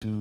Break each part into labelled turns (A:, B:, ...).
A: Where?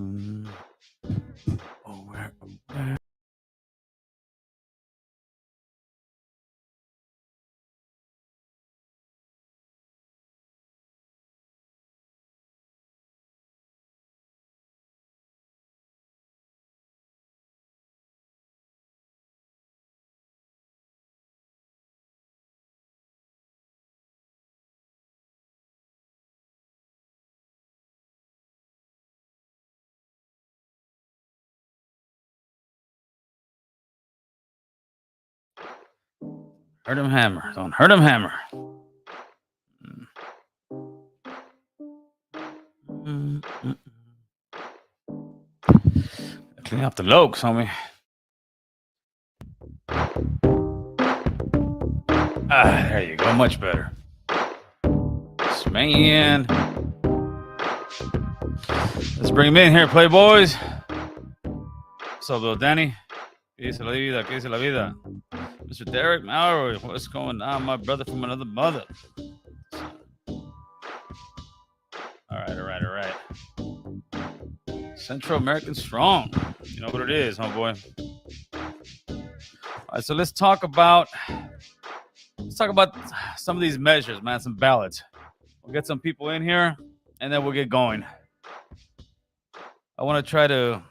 A: Hurt him hammer. Don't hurt him hammer. Clean up the lokes, homie. There you go. Much better. Man. Let's bring him in here, Playboys. What's up, little Danny? ¿Qué dice la vida? ¿Qué dice la vida? Mr. Derek Mallory, what's going on? My brother from another mother. All right. Central American Strong. You know what it is, homeboy. All right, so let's talk about some of these measures, man. Some ballots. We'll get some people in here, and then we'll get going. I want to try to,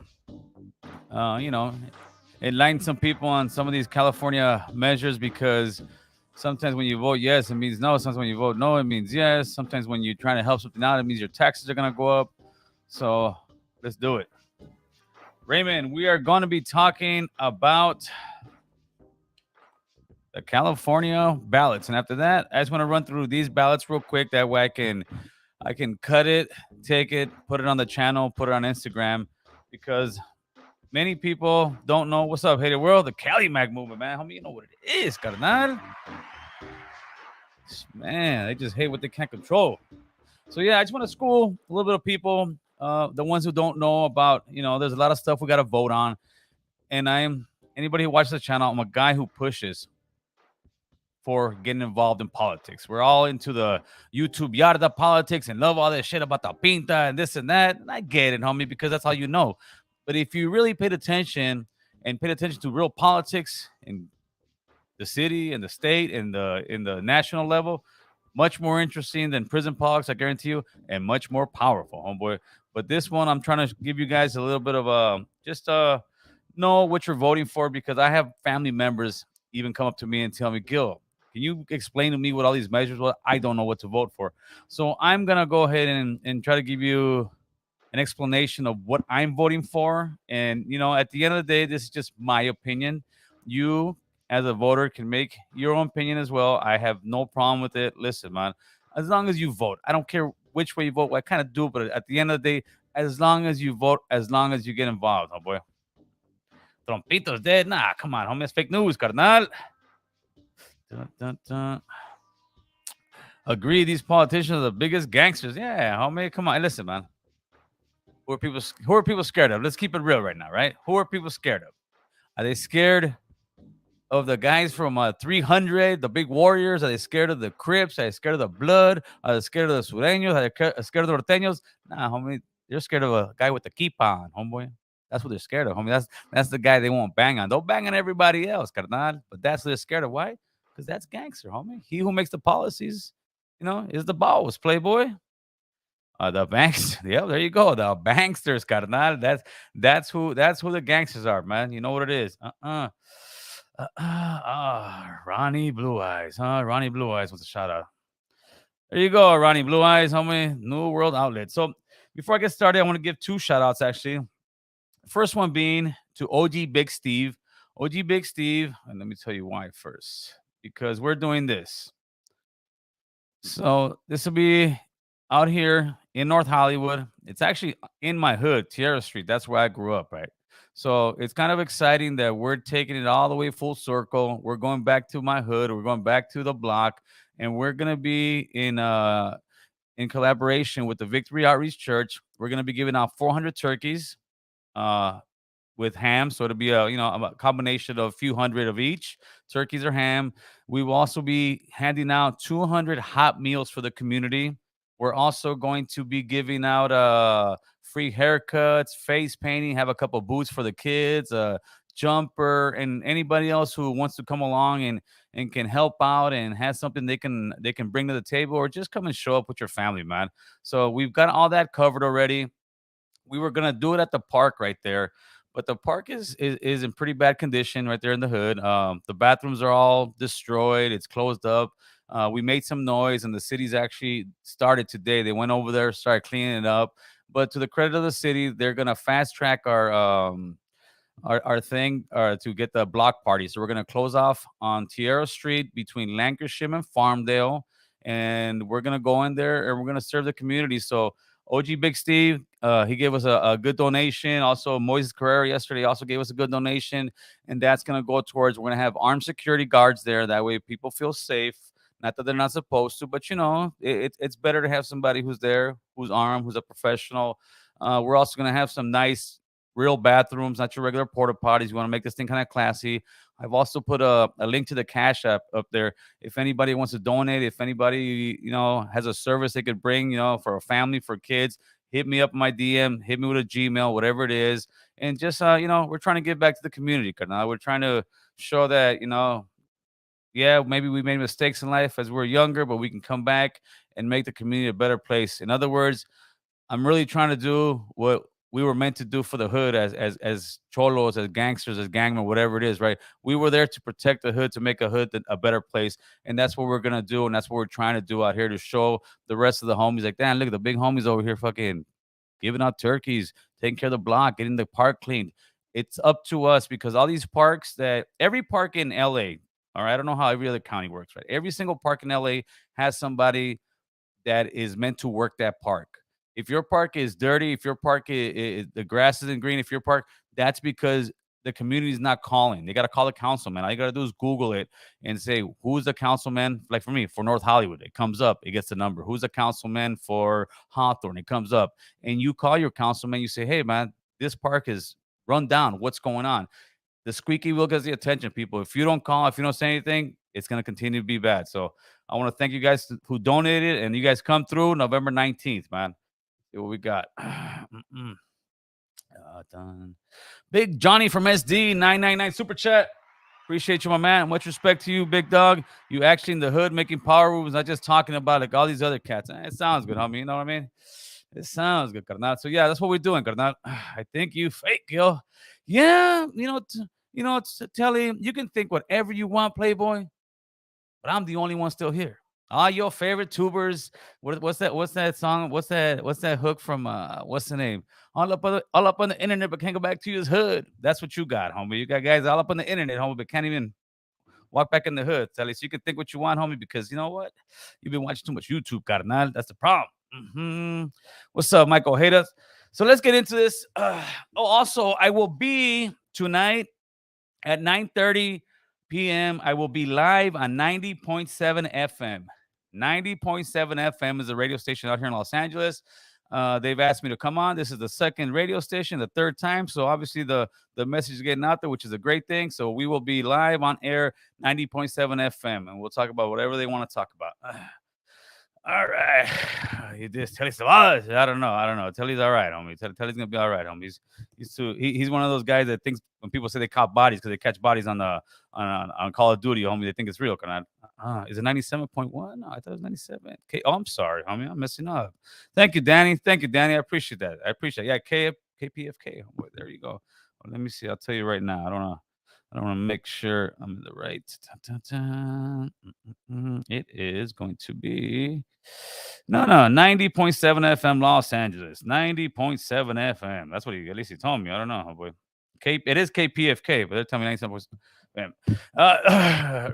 A: enlighten some people on some of these California measures, because sometimes when you vote yes, it means no. Sometimes when you vote no, it means yes. Sometimes when you're trying to help something out, it means your taxes are going to go up. So let's do it. Raymond, we are going to be talking about the California ballots. And after that, I just want to run through these ballots real quick. That way I can cut it, take it, put it on the channel, put it on Instagram, because many people don't know. What's up, Hated World? The Cali Mag movement, man. Homie, you know what it is, carnal. Man, they just hate what they can't control. So yeah, I just want to school a little bit of people, the ones who don't know about, there's a lot of stuff we got to vote on. And anybody who watches the channel, I'm a guy who pushes for getting involved in politics. We're all into the YouTube yarda politics and love all that shit about the pinta and this and that. And I get it, homie, because that's all you know. But if you really paid attention to real politics in the city and the state and in the national level, much more interesting than prison politics, I guarantee you, and much more powerful, homeboy. But this one, I'm trying to give you guys a little bit of just know what you're voting for, because I have family members even come up to me and tell me, Gil, can you explain to me what all these measures were? I don't know what to vote for. So I'm gonna go ahead and try to give you an explanation of what I'm voting for. And at the end of the day, this is just my opinion. You as a voter can make your own opinion as well. I have no problem with it. Listen, man, as long as you vote, I don't care which way you vote. I kind of do, but at the end of the day, as long as you vote, as long as you get involved, oh boy. Trompito's dead. Nah, come on, homie. It's fake news, carnal. Dun, dun, dun. Agree, these politicians are the biggest gangsters. Yeah, homie. Come on. Listen, man. Who are people scared of? Let's keep it real right now, right? Who are people scared of? Are they scared of the guys from 300, the big warriors? Are they scared of the Crips? Are they scared of the Blood? Are they scared of the Sureños? Are they scared of the Norteños? Nah, homie. They're scared of a guy with the keep on, homeboy. That's what they're scared of, homie. That's the guy they won't bang on. They'll bang on everybody else, carnal. But that's what they're scared of. Why? Because that's gangster, homie. He who makes the policies, is the boss, playboy. The banks, yeah, there you go. The banksters, carnal. That's who the gangsters are, man. You know what it is. Ronnie Blue Eyes, huh? Ronnie Blue Eyes wants a shout out. There you go, Ronnie Blue Eyes, homie. New World Outlet. So before I get started, I want to give two shout outs actually. First one being to OG Big Steve. OG Big Steve, and let me tell you why first. Because we're doing this. So this will be out here in North Hollywood. It's actually in my hood, Tierra Street. That's where I grew up, right? So it's kind of exciting that we're taking it all the way full circle. We're going back to my hood. We're going back to the block, and we're gonna be in collaboration with the Victory Outreach Church. We're gonna be giving out 400 turkeys. With ham. So it'll be a combination of a few hundred of each, turkeys or ham. We will also be handing out 200 hot meals for the community. We're also going to be giving out free haircuts, face painting, have a couple boots for the kids, a jumper, and anybody else who wants to come along and can help out and has something they can bring to the table, or just come and show up with your family, man. So we've got all that covered already. We were gonna do it at the park right there, but the park is in pretty bad condition right there in the hood. The bathrooms are all destroyed. It's closed up. We made some noise, and the city's actually started today. They went over there, started cleaning it up. But to the credit of the city, they're gonna fast track our thing to get the block party. So we're gonna close off on Tierra Street between Lancashire and Farmdale, and we're gonna go in there and we're gonna serve the community. So OG Big Steve, he gave us a good donation. Also, Moises Carrera yesterday also gave us a good donation, and that's gonna go towards. We're gonna have armed security guards there. That way, people feel safe. Not that they're not supposed to, but it's better to have somebody who's there, who's armed, who's a professional. We're also gonna have some nice real bathrooms, not your regular porta potties. You want to make this thing kind of classy. I've also put a link to the Cash App up there. If anybody wants to donate, if anybody, has a service they could bring, for a family, for kids, hit me up in my DM, hit me with a Gmail, whatever it is. And just, we're trying to give back to the community. We're trying to show that, yeah, maybe we made mistakes in life as we're younger, but we can come back and make the community a better place. In other words, I'm really trying to do what we were meant to do for the hood as cholos, as gangsters, as gangmen, whatever it is, right? We were there to protect the hood, to make a hood a better place, and that's what we're gonna do, and that's what we're trying to do out here to show the rest of the homies, like, damn, look at the big homies over here, fucking giving out turkeys, taking care of the block, getting the park cleaned. It's up to us because all these parks that every park in LA, all right, I don't know how every other county works, right? Every single park in LA has somebody that is meant to work that park. If your park is dirty, if your park the grass isn't green, if your park, that's because the community is not calling. They got to call the councilman. All you got to do is Google it and say, who's the councilman? Like for me, for North Hollywood, it comes up, it gets the number. Who's the councilman for Hawthorne? It comes up. And you call your councilman, you say, hey, man, this park is run down. What's going on? The squeaky wheel gets the attention, people. If you don't call, if you don't say anything, it's going to continue to be bad. So I want to thank you guys who donated, and you guys come through November 19th, man. See what we got. Done. Big Johnny from SD 999 super chat. Appreciate you, my man. Much respect to you, big dog. You actually in the hood making power moves, not just talking about like all these other cats. It sounds good, homie. You know what I mean? It sounds good, carnal. So yeah, that's what we're doing, carnal. I think you fake, yo. Yeah, Telly, you can think whatever you want, Playboy, but I'm the only one still here. All your favorite tubers. What's that? What's that song? What's that hook from what's the name? All up on the internet, but can't go back to his hood. That's what you got, homie. You got guys all up on the internet, homie, but can't even walk back in the hood, Telly. So you can think what you want, homie, because you know what? You've been watching too much YouTube, carnal. That's the problem. What's up, Michael Haters? So let's get into this. Also, I will be tonight at 9:30 p.m. I will be live on 90.7 FM. 90.7 FM is a radio station out here in Los Angeles. They've asked me to come on. This is the second radio station, the third time. So obviously the message is getting out there, which is a great thing. So we will be live on air, 90.7 FM, and we'll talk about whatever they want to talk about. All right. You just Telly's I don't know. Telly's all right, homie. Telly's gonna be all right, homie. He's one of those guys that thinks when people say they caught bodies because they catch bodies on Call of Duty, homie, they think it's real. Is it 97.1? No, I thought it was 97. Okay. Oh, I'm sorry, homie. I'm messing up. Thank you, Danny. I appreciate that. Yeah, KPFK. Homeboy. There you go. Well, let me see. I'll tell you right now. I don't know. I want to make sure I'm in the right. It is going to be 90.7 FM Los Angeles. 90.7 FM. That's what at least he told me. I don't know, boy. It is KPFK, but they're telling me 97.7.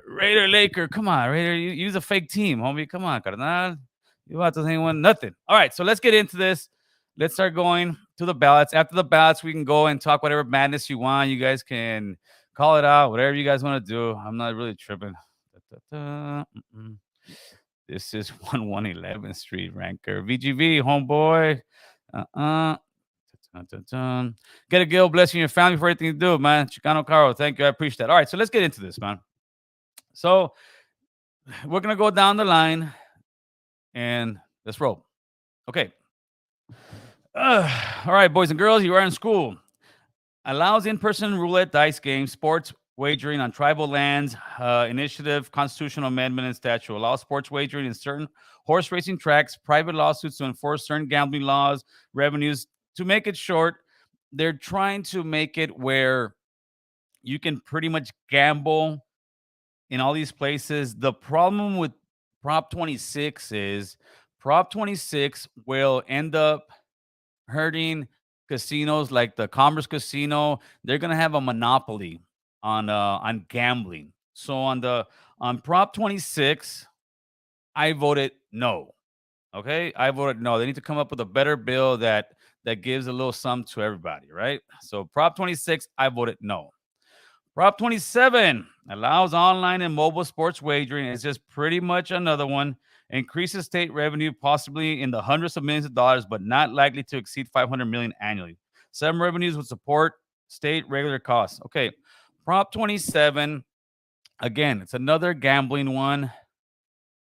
A: Raider Laker. Come on, Raider. You use a fake team, homie. Come on, carnal. You about to think one nothing. All right, so let's get into this. Let's start going to the ballots. After the ballots, we can go and talk whatever madness you want. You guys can call it out, whatever you guys want to do. I'm not really tripping. This is 1111th Street Ranker. VGV, homeboy. Get a Gil, blessing your family for everything you do, man. Chicano Caro, thank you. I appreciate that. All right, so let's get into this, man. So we're going to go down the line and let's roll. Okay. All right, boys and girls, you are in school. Allows in-person roulette dice games, sports wagering on tribal lands, initiative, constitutional amendment and statute. Allows sports wagering in certain horse racing tracks, private lawsuits to enforce certain gambling laws, revenues. To make it short, they're trying to make it where you can pretty much gamble in all these places. The problem with Prop 26 is Prop 26 will end up hurting casinos like the Commerce Casino. They're gonna have a monopoly on gambling. So on Prop 26, I voted no. Okay, I voted no. They need to come up with a better bill that gives a little sum to everybody, right? So Prop 26, I voted no. Prop 27 allows online and mobile sports wagering. It's just pretty much another one. Increases state revenue possibly in the hundreds of millions of dollars, but not likely to exceed 500 million annually. Some revenues would support state regular costs. Okay. Prop 27, again, it's another gambling one.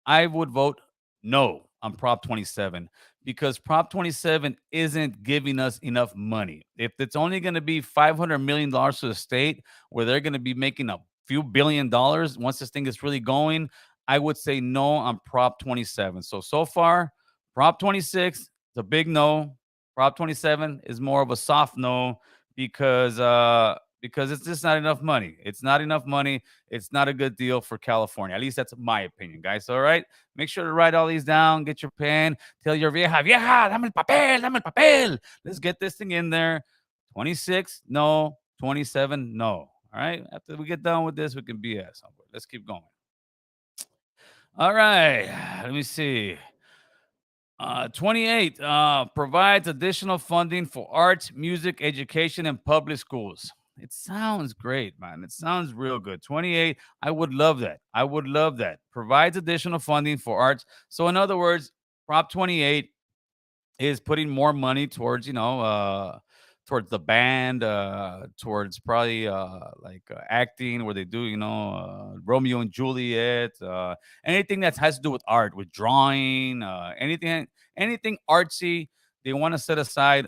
A: I would vote no on Prop 27 because Prop 27 isn't giving us enough money. If it's only going to be $500 million to the state where they're going to be making a few $1 billion once this thing is really going, I would say no on Prop 27. So far, Prop 26 is a big no. Prop 27 is more of a soft no because it's just not enough money. It's not enough money. It's not a good deal for California. At least that's my opinion, guys. All right. Make sure to write all these down. Get your pen. Tell your vieja, dame el papel, dame el papel. Let's get this thing in there. 26, no. 27, no. All right. After we get done with this, we can BS. Let's keep going. All right. Let me see. 28 provides additional funding for arts, music, education, and public schools. It sounds great, man. It sounds real good. 28, I would love that. I would love that. Provides additional funding for arts. So, in other words, Prop 28 is putting more money towards, towards the band, towards probably acting where they do, Romeo and Juliet, anything that has to do with art, with drawing, anything artsy, they want to set aside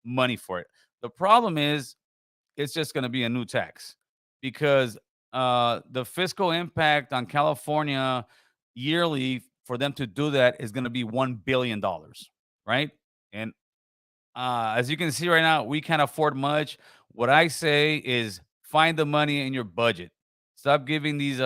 A: money for it. The problem is it's just going to be a new tax because the fiscal impact on California yearly for them to do that is going to be $1 billion, right? And as you can see right now, we can't afford much. What I say is find the money in your budget. Stop giving these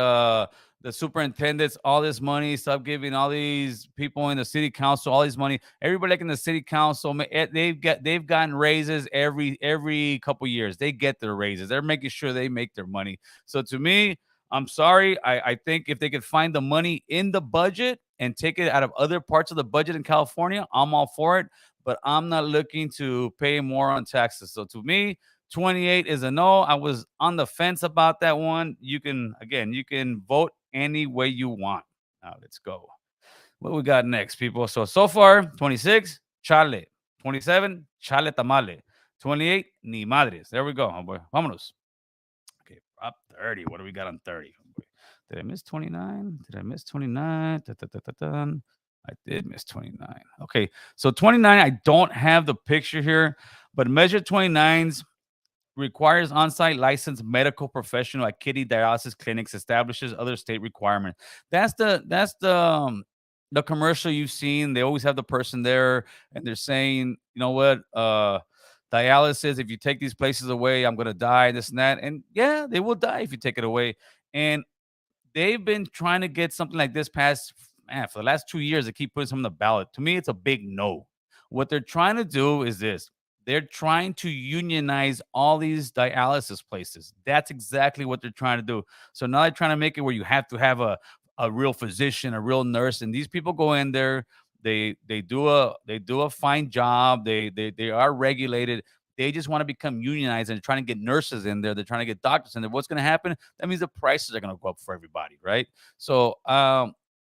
A: the superintendents all this money. Stop giving all these people in the city council all this money. Everybody like in the city council, they've gotten raises every couple years. They get their raises. They're making sure they make their money. So to me, I'm sorry. I think if they could find the money in the budget and take it out of other parts of the budget in California, I'm all for it. But I'm not looking to pay more on taxes. So to me, 28 is a no. I was on the fence about that one. You can vote any way you want. Now let's go. What we got next, people? So far, 26, chale. 27, chale tamale. 28, ni madres. There we go, homeboy. Vámonos. Okay, Prop 30. What do we got on 30? Homeboy? Did I miss 29? Did I miss 29? I did miss 29. Okay, so 29, I don't have the picture here, but Measure 29's requires on-site licensed medical professional at kidney dialysis clinics, establishes other state requirements. That's the commercial you've seen. They always have the person there, and they're saying, you know what, dialysis. If you take these places away, I'm gonna die. This and that, and yeah, they will die if you take it away. And they've been trying to get something like this passed, man, for the last 2 years. They keep putting something on the ballot. To me, it's a big no. What they're trying to do is this. They're trying to unionize all these dialysis places. That's exactly what they're trying to do. So now they're trying to make it where you have to have a real physician, a real nurse, and these people go in there. They do a fine job. They are regulated. They just want to become unionized and they're trying to get nurses in there. They're trying to get doctors in there. What's going to happen? That means the prices are going to go up for everybody, right? So,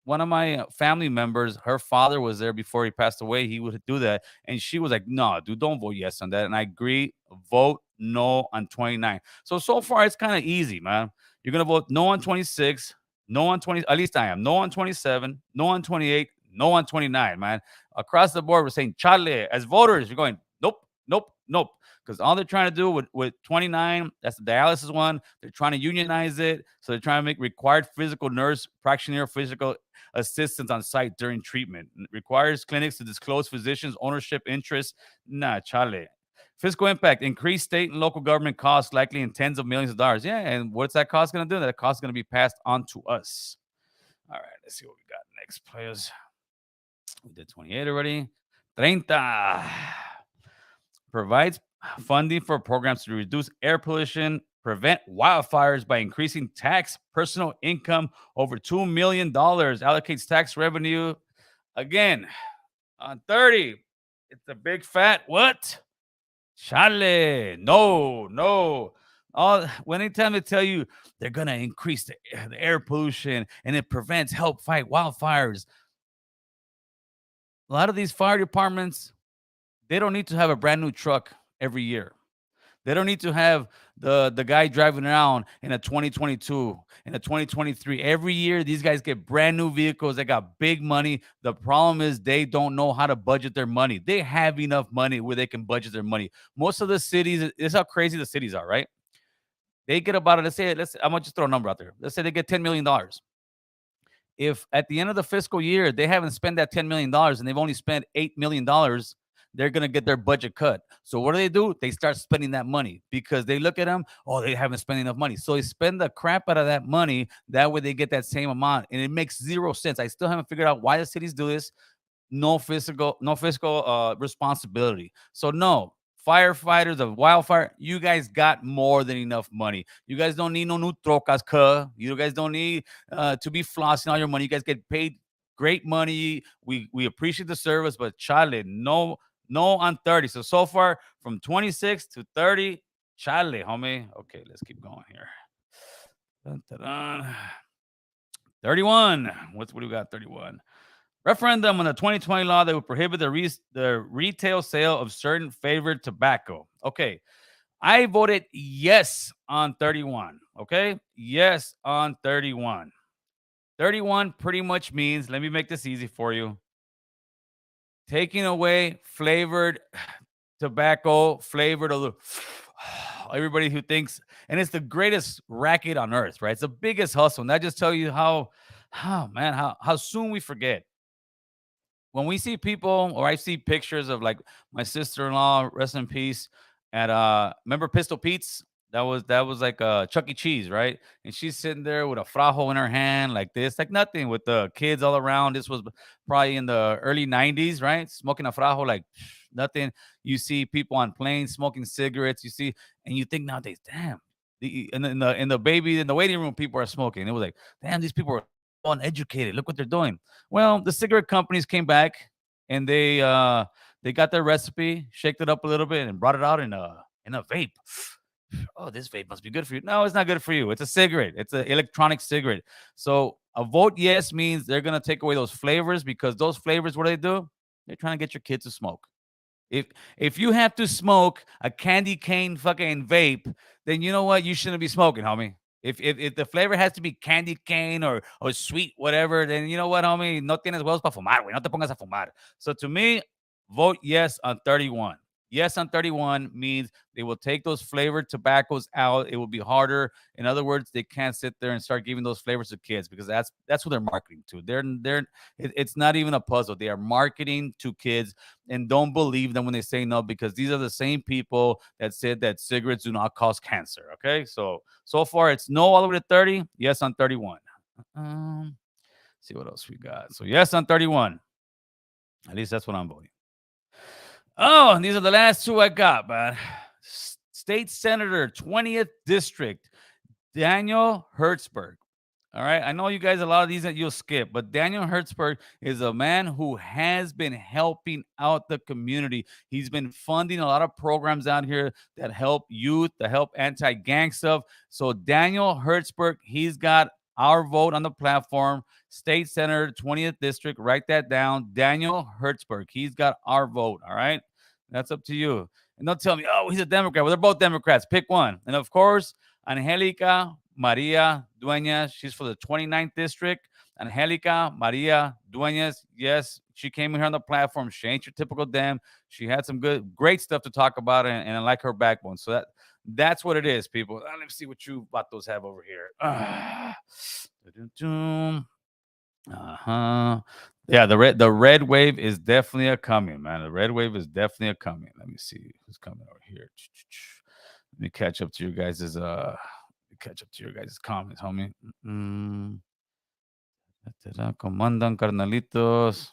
A: one of my family members, her father was there before he passed away. He would do that, and she was like, "No, dude, don't vote yes on that." And I agree. Vote no on 29. So far, it's kind of easy, man. You're gonna vote no on 26, no on 20. At least I am. No on 27, no on 28, no on 29, man. Across the board, we're saying chale. As voters, you're going, nope, nope, nope. Because all they're trying to do with 29, that's the dialysis one. They're trying to unionize it. So they're trying to make required physical nurse, practitioner, physical assistance on site during treatment. It requires clinics to disclose physicians' ownership interests. Nah, chale. Fiscal impact, increased state and local government costs, likely in tens of millions of dollars. Yeah, and what's that cost going to do? That cost is going to be passed on to us. All right, let's see what we got next, players. We did 28 already. 30. Provides funding for programs to reduce air pollution, prevent wildfires by increasing tax personal income over $2 million. Allocates tax revenue. Again, on 30, it's a big fat what? Chale. No. Anytime they tell you they're going to increase the air pollution and it help fight wildfires. A lot of these fire departments, they don't need to have a brand new truck every year. They don't need to have the guy driving around in a 2022, in a 2023. Every year, these guys get brand new vehicles. They got big money. The problem is they don't know how to budget their money. They have enough money where they can budget their money. Most of the cities, this is how crazy the cities are, right? They get about, I'm going to just throw a number out there. Let's say they get $10 million. If at the end of the fiscal year, they haven't spent that $10 million and they've only spent $8 million, they're going to get their budget cut. So what do? They start spending that money because they look at them, they haven't spent enough money. So they spend the crap out of that money. That way they get that same amount. And it makes zero sense. I still haven't figured out why the cities do this. No fiscal responsibility. So no, firefighters of wildfire, you guys got more than enough money. You guys don't need no new trocas, you guys don't need to be flossing all your money. You guys get paid great money. We appreciate the service, but chale, no on 30. So far from 26 to 30, chale, homie. Okay, let's keep going here. Dun, dun, dun. 31. What do we got? 31. Referendum on the 2020 law that would prohibit the retail sale of certain flavored tobacco. Okay. I voted yes on 31. Okay. Yes on 31. 31 pretty much means, let me make this easy for you, taking away flavored tobacco, everybody who thinks, and it's the greatest racket on earth, right? It's the biggest hustle. And I just tell you how soon we forget. When we see people, or I see pictures of like my sister-in-law, rest in peace, at remember Pistol Pete's? That was like Chuck E. Cheese, right? And she's sitting there with a frajo in her hand, like this, like nothing, with the kids all around. This was probably in the early 90s, right? Smoking a frajo like nothing. You see people on planes smoking cigarettes. You see, and you think nowadays, damn. In the waiting room, people are smoking. It was like, damn, these people are uneducated. Look what they're doing. Well, the cigarette companies came back and they got their recipe, shaked it up a little bit, and brought it out in a vape. Oh, this vape must be good for you. No, it's not good for you. It's a cigarette. It's an electronic cigarette. So a vote yes means they're going to take away those flavors, because those flavors, what do? They're trying to get your kids to smoke. If you have to smoke a candy cane fucking vape, then you know what? You shouldn't be smoking, homie. If the flavor has to be candy cane or sweet whatever, then you know what, homie? No tienes huevos para fumar, güey. No te pongas a fumar. So to me, vote yes on 31. Yes on 31 means they will take those flavored tobaccos out. It will be harder. In other words, they can't sit there and start giving those flavors to kids, because that's what they're marketing to. It's not even a puzzle. They are marketing to kids, and don't believe them when they say no, because these are the same people that said that cigarettes do not cause cancer. Okay, so far it's no all the way to 30. Yes on 31. See what else we got. So yes on 31. At least that's what I'm voting. Oh, and these are the last two I got, man. State Senator, 20th District, Daniel Hertzberg. All right. I know you guys, a lot of these that you'll skip, but Daniel Hertzberg is a man who has been helping out the community. He's been funding a lot of programs out here that help youth, that help anti-gang stuff. So Daniel Hertzberg, he's got our vote on the platform. State Senator, 20th District. Write that down. Daniel Hertzberg. He's got our vote. All right. That's up to you. And don't tell me, oh, he's a Democrat. Well, they're both Democrats. Pick one. And of course, Angelica Maria Dueñas. She's for the 29th District. Angelica Maria Dueñas, yes, she came here on the platform. She ain't your typical dam. She had some great stuff to talk about, and I like her backbone. So that's what it is, people. Let me see what you vatos have over here. Uh-huh. Yeah, the red wave is definitely a coming, man. The red wave is definitely a coming. Let me see who's coming over here. Let me catch up to your guys' comments, homie. Mm. ¿Cómo andan, carnalitos?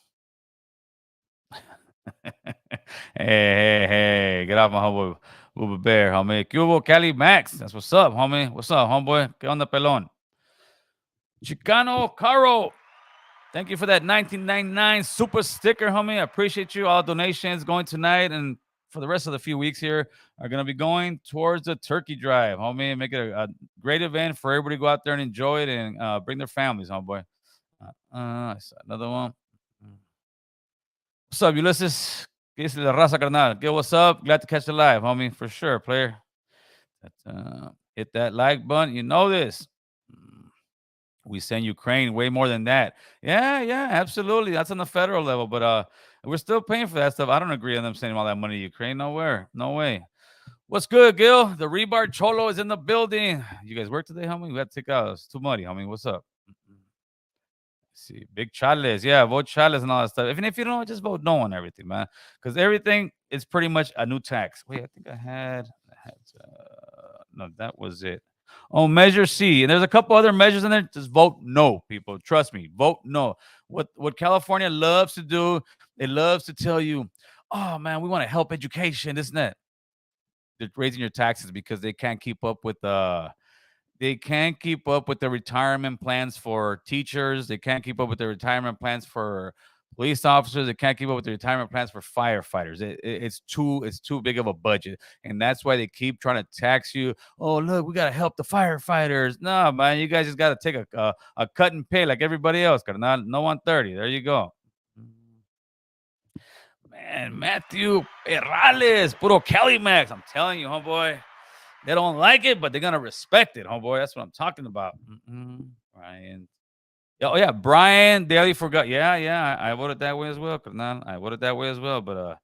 A: Hey, get off my homeboy, Booba Bear, homie. ¿Qué hubo, Cali Max? That's what's up, homie. What's up, homeboy? ¿Qué onda, pelón? Chicano Caro, thank you for that 1999 super sticker, homie. I appreciate you. All donations going tonight and for the rest of the few weeks here are going to be going towards the turkey drive, homie. Make it a great event for everybody to go out there and enjoy it and bring their families, homeboy. I saw another one. What's up, Ulysses? ¿Qué dice la raza, carnal? ¿Qué, what's up? Glad to catch the live, homie. For sure, player. Hit that like button. You know this. We send Ukraine way more than that. Yeah, absolutely. That's on the federal level, but we're still paying for that stuff. I don't agree on them sending all that money to Ukraine. Nowhere. No way. What's good, Gil? The Rebar Cholo is in the building. You guys work today, homie? We got to take out. It's too muddy, homie. What's up? See, big Charles. Yeah, vote Charles and all that stuff. Even if you don't, just vote no on everything, man. Because everything is pretty much a new tax. Wait, I think I had no, that was it. Oh, Measure C. And there's a couple other measures in there. Just vote no, people. Trust me. Vote no. What California loves to do, it loves to tell you, oh man, we want to help education, this and that. They're raising your taxes because they can't keep up with the retirement plans for teachers. They can't keep up with the retirement plans for police officers. They can't keep up with the retirement plans for firefighters. It's too big of a budget, and that's why they keep trying to tax you. Oh, look, we gotta help the firefighters. No, man, you guys just gotta take a cut and pay like everybody else. Carnal. No 130. There you go. Man, Matthew Perales, puro Cali Max. I'm telling you, homeboy. They don't like it, but they're gonna respect it, homeboy. That's what I'm talking about. Brian. Oh yeah, Brian Daly forgot. Yeah, I voted that way as well. Carnal. I voted that way as well. But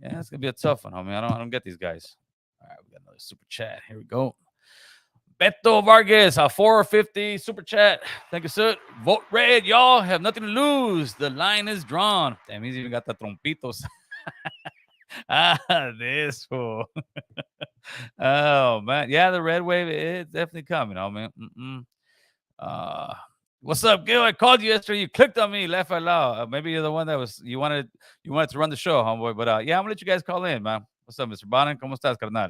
A: yeah, it's gonna be a tough one, homie. I don't get these guys. All right, we got another super chat. Here we go. Beto Vargas, a 450 super chat. Thank you, sir. Vote red, y'all. Have nothing to lose. The line is drawn. Damn, he's even got the trompitos. This fool. Oh man, yeah, the red wave is definitely coming, oh man. What's up, Gil? I called you yesterday. You clicked on me, laugh out loud. Maybe you're the one that was you wanted to run the show, homeboy. But yeah, I'm gonna let you guys call in, man. What's up, Mr. Bonin? ¿Cómo estás, carnal?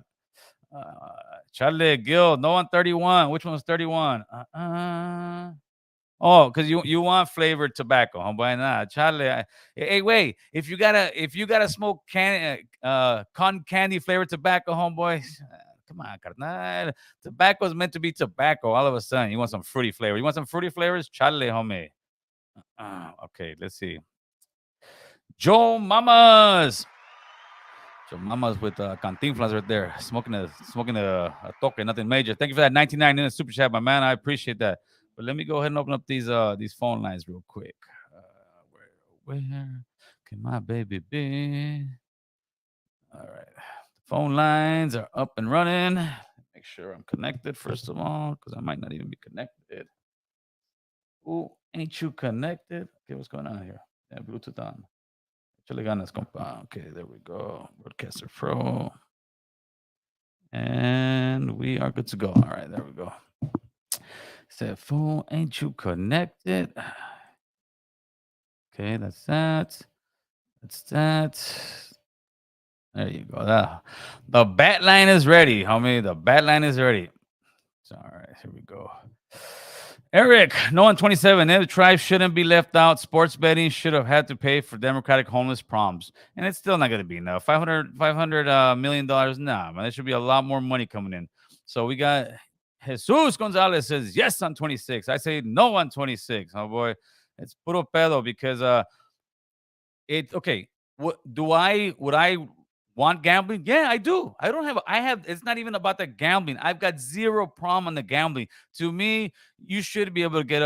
A: Charlie, Gil, no one 31. Which one's 31? Oh, because you want flavored tobacco, homeboy. Nah, Charlie. Hey, wait. If you gotta smoke cotton candy flavored tobacco, homeboy. Come on, carnal. Tobacco is meant to be tobacco. All of a sudden, you want some fruity flavor. You want some fruity flavors? Charlie, homie. Okay, let's see. Joe Mamas. Joe Mamas with Cantinflas right there, smoking a toque, nothing major. Thank you for that 99 in super chat, my man. I appreciate that. But let me go ahead and open up these phone lines real quick. Where can my baby be? All right. The phone lines are up and running. Make sure I'm connected first of all, because I might not even be connected. Ooh, ain't you connected? Okay, what's going on here? Yeah, Bluetooth on. Échale ganas, compa. Okay, there we go. Broadcaster Pro. And we are good to go. All right, there we go. Said, phone, ain't you connected? Okay, that's that. That's that. There you go. The bat line is ready, homie. The bat line is ready. So, all right, here we go. Eric, no one 27. The tribe shouldn't be left out. Sports betting should have had to pay for Democratic homeless proms, and it's still not going to be enough. $500 million. Nah, man, there should be a lot more money coming in. So we got Jesus Gonzalez says yes on 26. I say no on 26. Oh boy, it's puro pedo because it's okay. Would I Want gambling? Yeah, I do. It's not even about the gambling. I've got zero problem on the gambling. To me, you should be able to get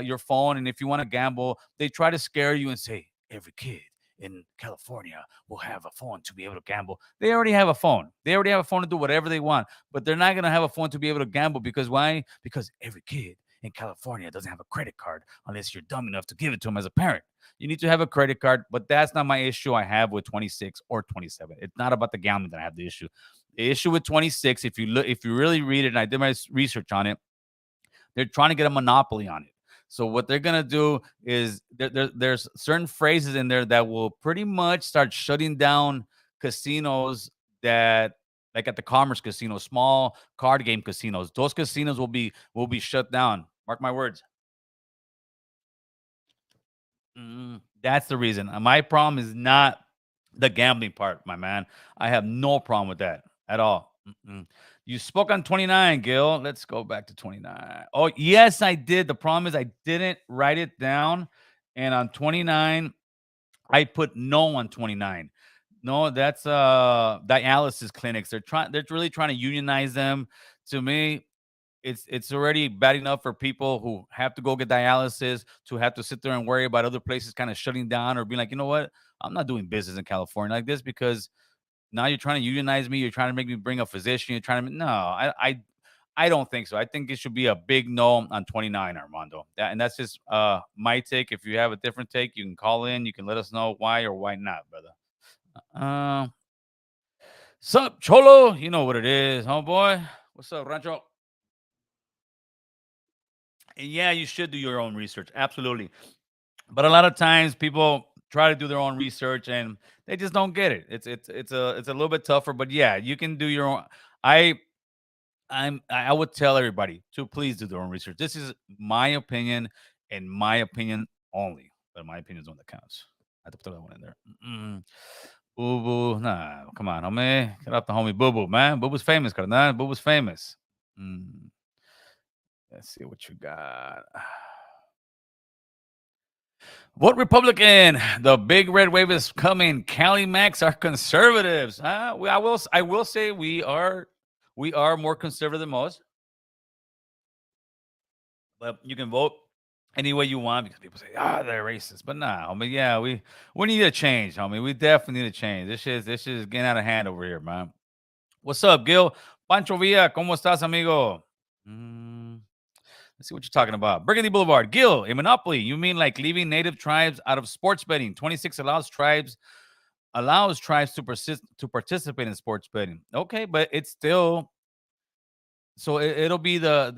A: your phone, and if you want to gamble, they try to scare you and say every kid in California will have a phone to be able to gamble. They already have a phone. They already have a phone to do whatever they want, but they're not gonna have a phone to be able to gamble because why? Because every kid in California doesn't have a credit card unless you're dumb enough to give it to them as a parent. You need to have a credit card, but that's not my issue I have with 26 or 27. It's not about the gambling that I have the issue. The issue with 26, if you really read it, and I did my research on it, they're trying to get a monopoly on it. So what they're gonna do is there's certain phrases in there that will pretty much start shutting down casinos that like at the Commerce Casino, small card game casinos. Those casinos will be shut down. Mark my words. That's the reason. My problem is not the gambling part, my man. I have no problem with that at all. You spoke on 29, Gil. Let's go back to 29. Oh, yes, I did. The problem is I didn't write it down. And on 29, I put no on 29. No, that's dialysis clinics. They're really trying to unionize them. To me, it's already bad enough for people who have to go get dialysis to have to sit there and worry about other places kind of shutting down or being like, you know what, I'm not doing business in California like this because now you're trying to unionize me. You're trying to make me bring a physician. You're trying to no, I don't think so. I think it should be a big no on 29, Armando. And that's just my take. If you have a different take, you can call in. You can let us know why or why not, brother. Sup, Cholo? You know what it is, homeboy. What's up, Rancho? And yeah, you should do your own research. Absolutely. But a lot of times people try to do their own research and they just don't get it. It's a little bit tougher, but yeah, you can do your own. I I would tell everybody to please do their own research. This is my opinion and my opinion only. But my opinion is the one that counts. I have to put that one in there. Boo boo. Nah, come on, homie. Get off the homie Boo Boo, man. Boo Boo's famous, carnal. Boo Boo's famous. Mm, let's see what you got. What Republican? The big red wave is coming. Cali Max are conservatives. I will say we are more conservative than most, but you can vote any way you want because people say, they're racist. But nah, homie, yeah, we need a change, homie. We definitely need a change. This is getting out of hand over here, man. What's up, Gil? Pancho Villa, ¿cómo estás, amigo? Mm, let's see what you're talking about. Burgundy Boulevard. Gil, a monopoly. You mean like leaving native tribes out of sports betting? 26 allows tribes to participate in sports betting. Okay, but it's still so it'll be the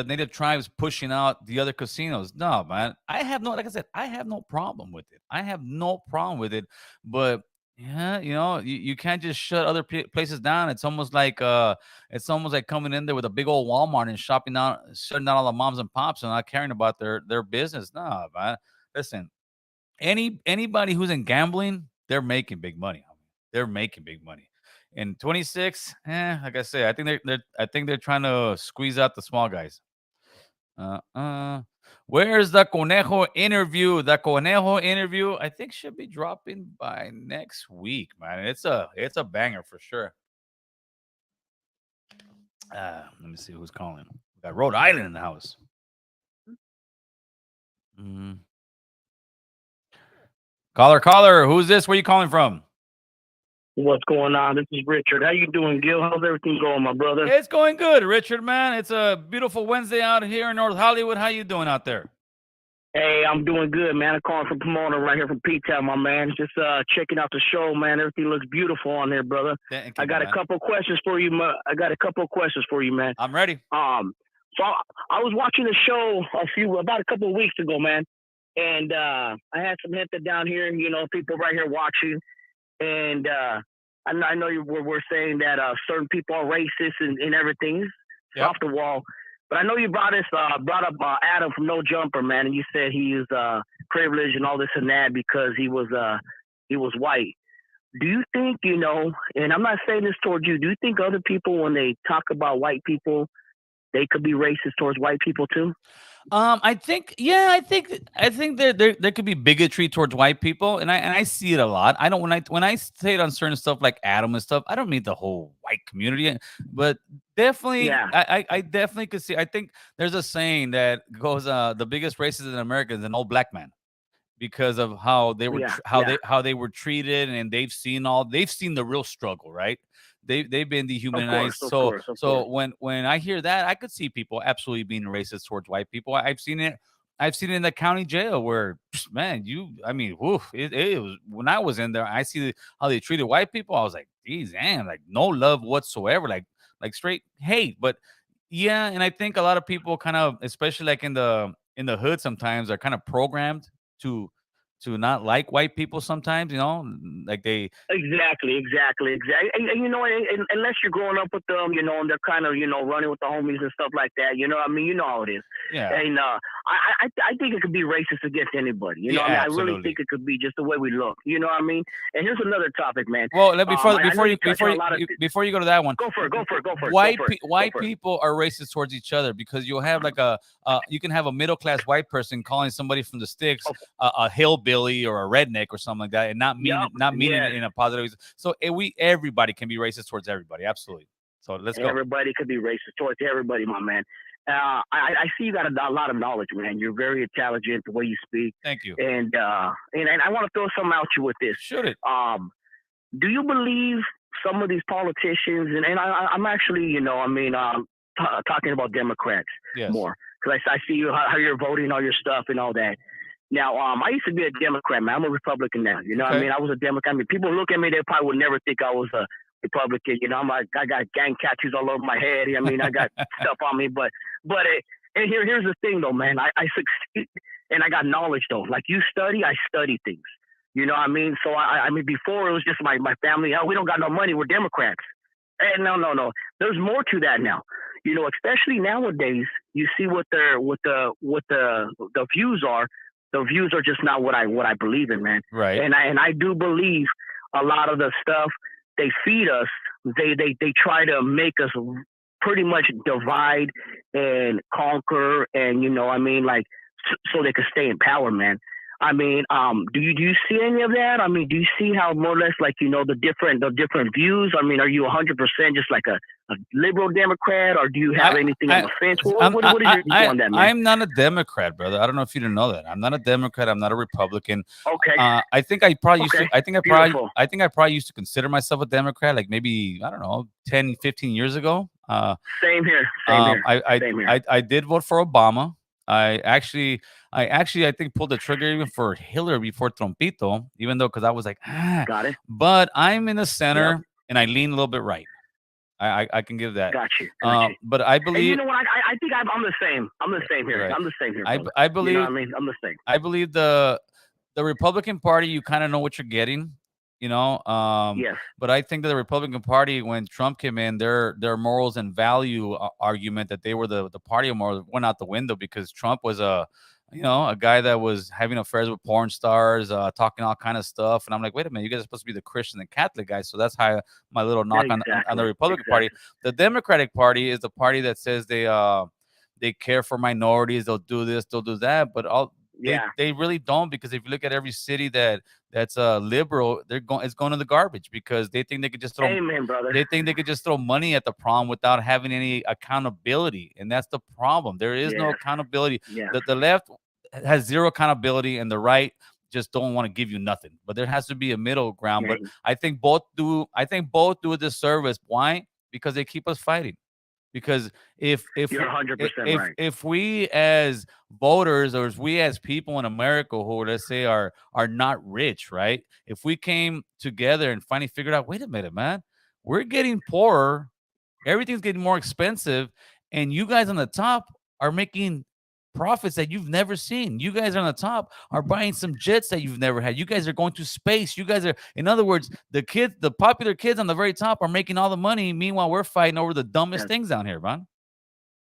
A: native tribes pushing out the other casinos. No, man. I have no like I said, I have no problem with it. I have no problem with it. But yeah, you can't just shut other places down. It's almost like coming in there with a big old Walmart and shutting down all the moms and pops and not caring about their business. No, man. Listen, anybody who's in gambling, they're making big money. They're making big money. In 26, like I say, I think they're trying to squeeze out the small guys. Uh, uh, where's the Conejo interview? The Conejo interview, I think should be dropping by next week, man. It's a banger for sure. Let me see who's calling. We got Rhode Island in the house. Mhm. Caller, who's this? Where you calling from?
B: What's going on? This is Richard. How you doing, Gil? How's everything going, my brother?
A: It's going good, Richard, man. It's a beautiful Wednesday out here in North Hollywood. How you doing out there?
B: Hey, I'm doing good, man. I'm calling from Pomona right here from P-Town, my man. Just checking out the show, man. Everything looks beautiful on there, brother.
A: Thank
B: I
A: you,
B: got a
A: man.
B: couple questions for you, man.
A: I'm ready.
B: So I was watching the show about a couple of weeks ago, man, and I had some hinted down here, people right here watching, and I know we're saying that certain people are racist and everything. It's
A: Yep.
B: off the wall. But I know you brought up Adam from No Jumper, man, and you said he is privileged and all this and that because he was white. Do you think, and I'm not saying this towards you, do you think other people, when they talk about white people, they could be racist towards white people too?
A: I think, yeah, I think there could be bigotry towards white people, and I see it a lot. I don't when I say it on certain stuff like Adam and stuff, I don't mean the whole white community, but definitely,
B: Yeah,
A: I definitely could see. I think there's a saying that goes, the biggest racist in America is an old black man because of how they were
B: yeah, yeah.
A: how they were treated, and they've seen the real struggle, right? They've been
B: Of course,
A: dehumanized.
B: of
A: So
B: course, of course.
A: when I hear that, I could see people absolutely being racist towards white people. I've seen it in the county jail where, man, I mean, woof, it was when I was in there, I see how they treated white people. I was like, geez, damn, like no love whatsoever, like straight hate. But yeah, and I think a lot of people kind of, especially like in the hood, sometimes are kind of programmed to not like white people sometimes, like they.
B: Exactly, exactly, exactly. And unless you're growing up with them, and they're kind of, running with the homies and stuff like that. I mean, you know how it is.
A: Yeah.
B: And I think it could be racist against anybody.
A: Yeah,
B: I mean, I really think
A: absolutely.
B: it could be just the way we look. You know what I mean? And here's another topic, man.
A: Well,
B: I know you touch on a lot of.
A: before you go to that one,
B: Go for it. Go for it. Go for it. Go for it. Go
A: white
B: for it.
A: people are racist towards each other because you'll have like you can have a middle class white person calling somebody from the sticks
B: Oh,
A: a hillbilly or a redneck or something like that, and
B: yup.
A: not meaning
B: Yes.
A: it in a positive way. So everybody can be racist towards everybody, absolutely. So let's go.
B: Everybody could be racist towards everybody, my man. I see you got a lot of knowledge, man. You're very intelligent the way you speak,
A: Thank you.
B: and I want to throw something at you with this.
A: Shoot it.
B: Do you believe some of these politicians, and I'm actually, talking about Democrats
A: Yes.
B: more because I see how you're voting, all your stuff, and all that. Now, I used to be a Democrat, man. I'm a Republican now. You know what I
A: Okay.
B: mean? I was a Democrat. I mean, people look at me, they probably would never think I was a Republican. I got gang tattoos all over my head. I mean, I got stuff on me, and here's the thing though, man. I succeed and I got knowledge though. Like you study, I study things. You know what I mean? So I mean, before it was just my family. Oh, we don't got no money. We're Democrats. And no. There's more to that now. Especially nowadays, you see what the views are. The views are just not what I believe in, man.
A: Right.
B: And I do believe a lot of the stuff they feed us, they try to make us pretty much divide and conquer, and like so they can stay in power, man. I mean, do you see any of that? I mean, do you see how more or less like the different views? I mean, are you 100% just like a liberal Democrat, or do you have anything on the fence? What is your view on that, man?
A: I'm not a Democrat, brother. I don't know if you didn't know that. I'm not a Democrat. I'm not a Republican.
B: Okay.
A: I think I probably used
B: Okay.
A: to.
B: Beautiful.
A: I think I probably used to consider myself a Democrat, like maybe I don't know, 10, 15 years ago.
B: Same here. Same here. Same here.
A: I did vote for Obama. I actually I think pulled the trigger even for Hillary before Trumpito, even though because I was like,
B: Got it.
A: but I'm in the center
B: Yep.
A: and I lean a little bit right. I can give that.
B: Got you. Got you.
A: But I
B: And
A: believe
B: you know what? I think I'm the same. I'm the same here.
A: Right.
B: I'm the same here.
A: I
B: Brother.
A: I
B: You know
A: believe
B: what I mean? I'm the same.
A: I believe the Republican Party, you kind of know what you're getting, you know.
B: Yes.
A: But I think that the Republican Party, when Trump came in, their morals and value argument that they were the party of morals went out the window because Trump was a guy that was having affairs with porn stars, talking all kind of stuff. And I'm like, wait a minute, you guys are supposed to be the Christian and Catholic guys. So that's how my little knock on the
B: Exactly.
A: Republican Party. The Democratic Party is the party that says they care for minorities, they'll do this, they'll do that, but
B: Yeah.
A: they really don't, because if you look at every city that's liberal, it's going to the garbage because they think they could just throw
B: Amen, brother.
A: they think they could just throw money at the prom without having any accountability, and that's the problem. There is no
B: Yes.
A: accountability.
B: Yes.
A: The left has zero accountability, and the right just don't want to give you nothing. But there has to be a middle ground.
B: Yeah.
A: But I think both do. I think both do a disservice. Why? Because they keep us fighting. Because if
B: You're 100% right.
A: if we as voters, or if we as people in America who, let's say, are not rich, right? If we came together and finally figured out, wait a minute, man, we're getting poorer, everything's getting more expensive, and you guys on the top are making profits that you've never seen. You guys on the top are buying some jets that you've never had. You guys are going to space. You guys are, in other words, the popular kids on the very top are making all the money. Meanwhile, we're fighting over the dumbest
B: Yes.
A: things down here, man.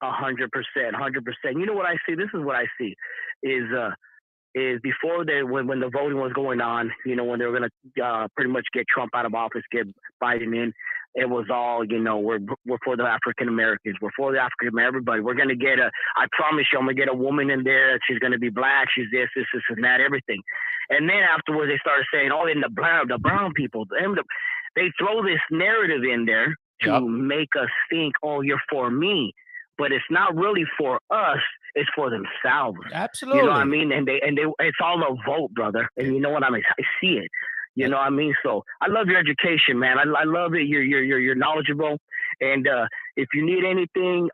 B: 100%. 100%. You know what I see? This is what I see is before when the voting was going on, when they were going to pretty much get Trump out of office, get Biden in, it was all, we're for the African Americans. We're for the African everybody. We're gonna get I promise you, I'm gonna get a woman in there. She's gonna be black. She's this, and that, everything. And then afterwards, they started saying, oh, in the brown people, they throw this narrative in there to make us think, oh, you're for me, but it's not really for us. It's for themselves.
A: Absolutely.
B: You know what I mean? And they it's all a vote, brother. And you know what I mean? I see it. You know what I mean? So I love your education, man. I love it. You're knowledgeable. And if you need anything,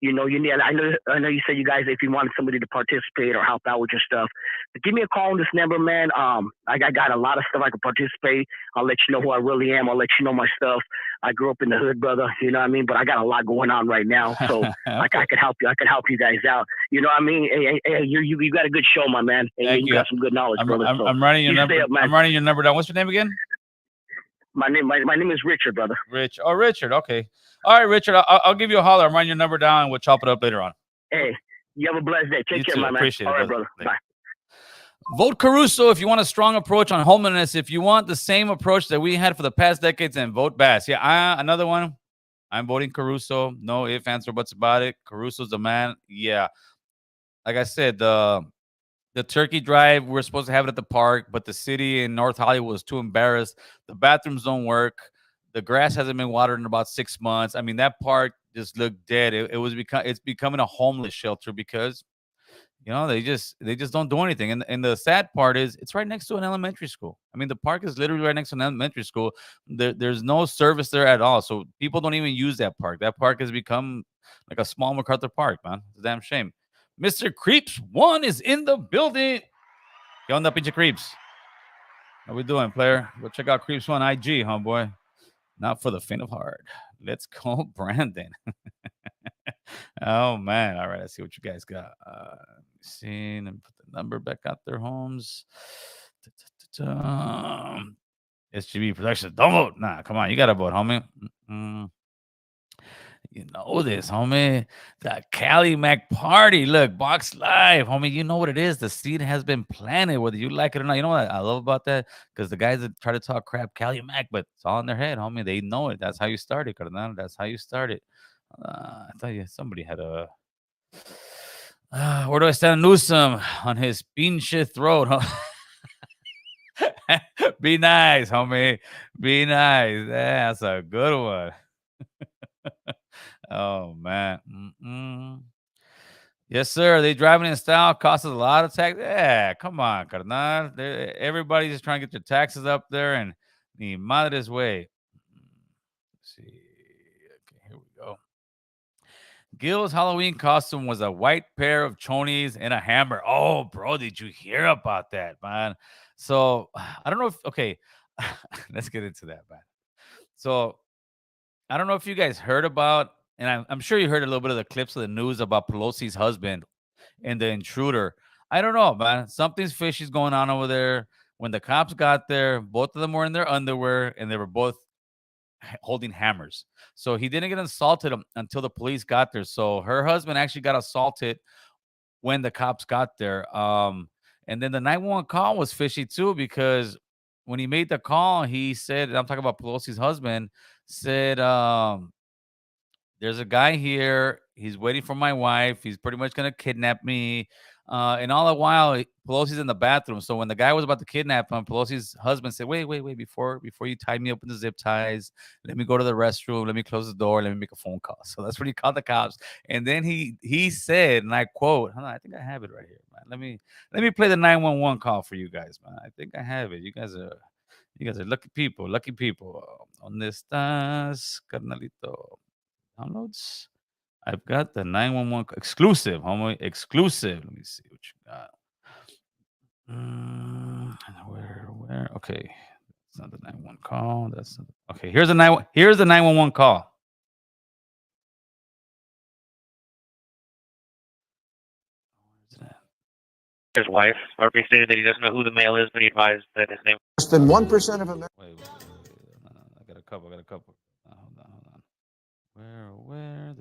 B: you need. I know you said you guys, if you wanted somebody to participate or help out with your stuff, but give me a call on this number, man. I got a lot of stuff I can participate. I'll let you know who I really am. I'll let you know my stuff. I grew up in the hood, brother. You know what I mean? But I got a lot going on right now, so okay. I can help you. I can help you guys out. You know what I mean? Hey, you got a good show, my man. And
A: Thank you.
B: Got some good knowledge, brother.
A: I'm writing your number. I'm writing your number down. What's your name again?
B: My name is Richard, brother.
A: Rich. Oh, Richard. Okay. All right, Richard. I'll give you a holler. I'm writing your number down, and we'll chop it up later on.
B: Hey, you have a blessed day. Take care, my man.
A: Appreciate it.
B: All right, brother. Bye.
A: Vote Caruso if you want a strong approach on homelessness. If you want the same approach that we had for the past decades, and vote Bass. Yeah, another one. I'm voting Caruso. No ifs, ands, or buts about it. Caruso's the man. Yeah. Like I said, the turkey drive, we're supposed to have it at the park, but the city in North Hollywood was too embarrassed. The bathrooms don't work. The grass hasn't been watered in about 6 months. I mean, that park just looked dead. It's becoming a homeless shelter because they just don't do anything. And the sad part is it's right next to an elementary school. I mean, the park is literally right next to an elementary school. There's no service there at all. So people don't even use that park. That park has become like a small MacArthur Park, man. It's a damn shame. Mr. Creeps 1 is in the building. ¿Qué onda, pinche Creeps? How we doing, player? Go check out Creeps 1 IG, homeboy. Not for the faint of heart. Let's go, Brandon. Oh, man. All right, let's see what you guys got. See, and put the number back out there, Holmes. SGB Productions. Don't vote. Nah, come on. You got to vote, homie. You know this, homie. The Cali Mac party. Look, Box Live, homie. You know what it is. The seed has been planted, whether you like it or not. You know what I love about that? Because the guys that try to talk crap, Cali Mac, but it's all in their head, homie. They know it. That's how you started, Carnal. That's how you started. I tell you, somebody had a. Where do I stand, Newsom on his pinche throat? Huh? Be nice, homie. Be nice. That's a good one. Oh, man. Yes, sir. They driving in style, costs us a lot of tax. Yeah, come on, carnal. Everybody's just trying to get your taxes up there and the madre's way. Let's see. Okay, here we go. Gil's Halloween costume was a white pair of chonies and a hammer. Oh, bro, did you hear about that, man? So I don't know if okay. Let's get into that, man. So I don't know if you guys heard about, and I'm sure you heard a little bit of the clips of the news about Pelosi's husband and the intruder. I don't know, man. Something's fishy's going on over there. When the cops got there, both of them were in their underwear and they were both holding hammers. So he didn't get assaulted until the police got there. So her husband actually got assaulted when the cops got there. And then the 911 call was fishy too, because when he made the call, he said, and I'm talking about Pelosi's husband, said, there's a guy here. He's waiting for my wife. He's pretty much going to kidnap me. And all the while, Pelosi's in the bathroom. So when the guy was about to kidnap him, Pelosi's husband said, wait, before you tie me up in the zip ties, let me go to the restroom. Let me close the door. Let me make a phone call. So that's when he called the cops. And then he said, and I quote, hold on, I think I have it right here, man. Let me play the 911 call for you guys, man. I think I have it. You guys are lucky people. ¿Dónde estás, carnalito? Downloads. I've got the 911 exclusive, homie. Exclusive. Let me see what you got. Where? Okay. It's not the 911 call. That's not okay. Here's the 911 call.
C: His wife. RP stated that he doesn't know who the male is, but he advised that his name.
D: Less than 1% of Americans.
A: Wait. No. I got a couple. Hold on. Where?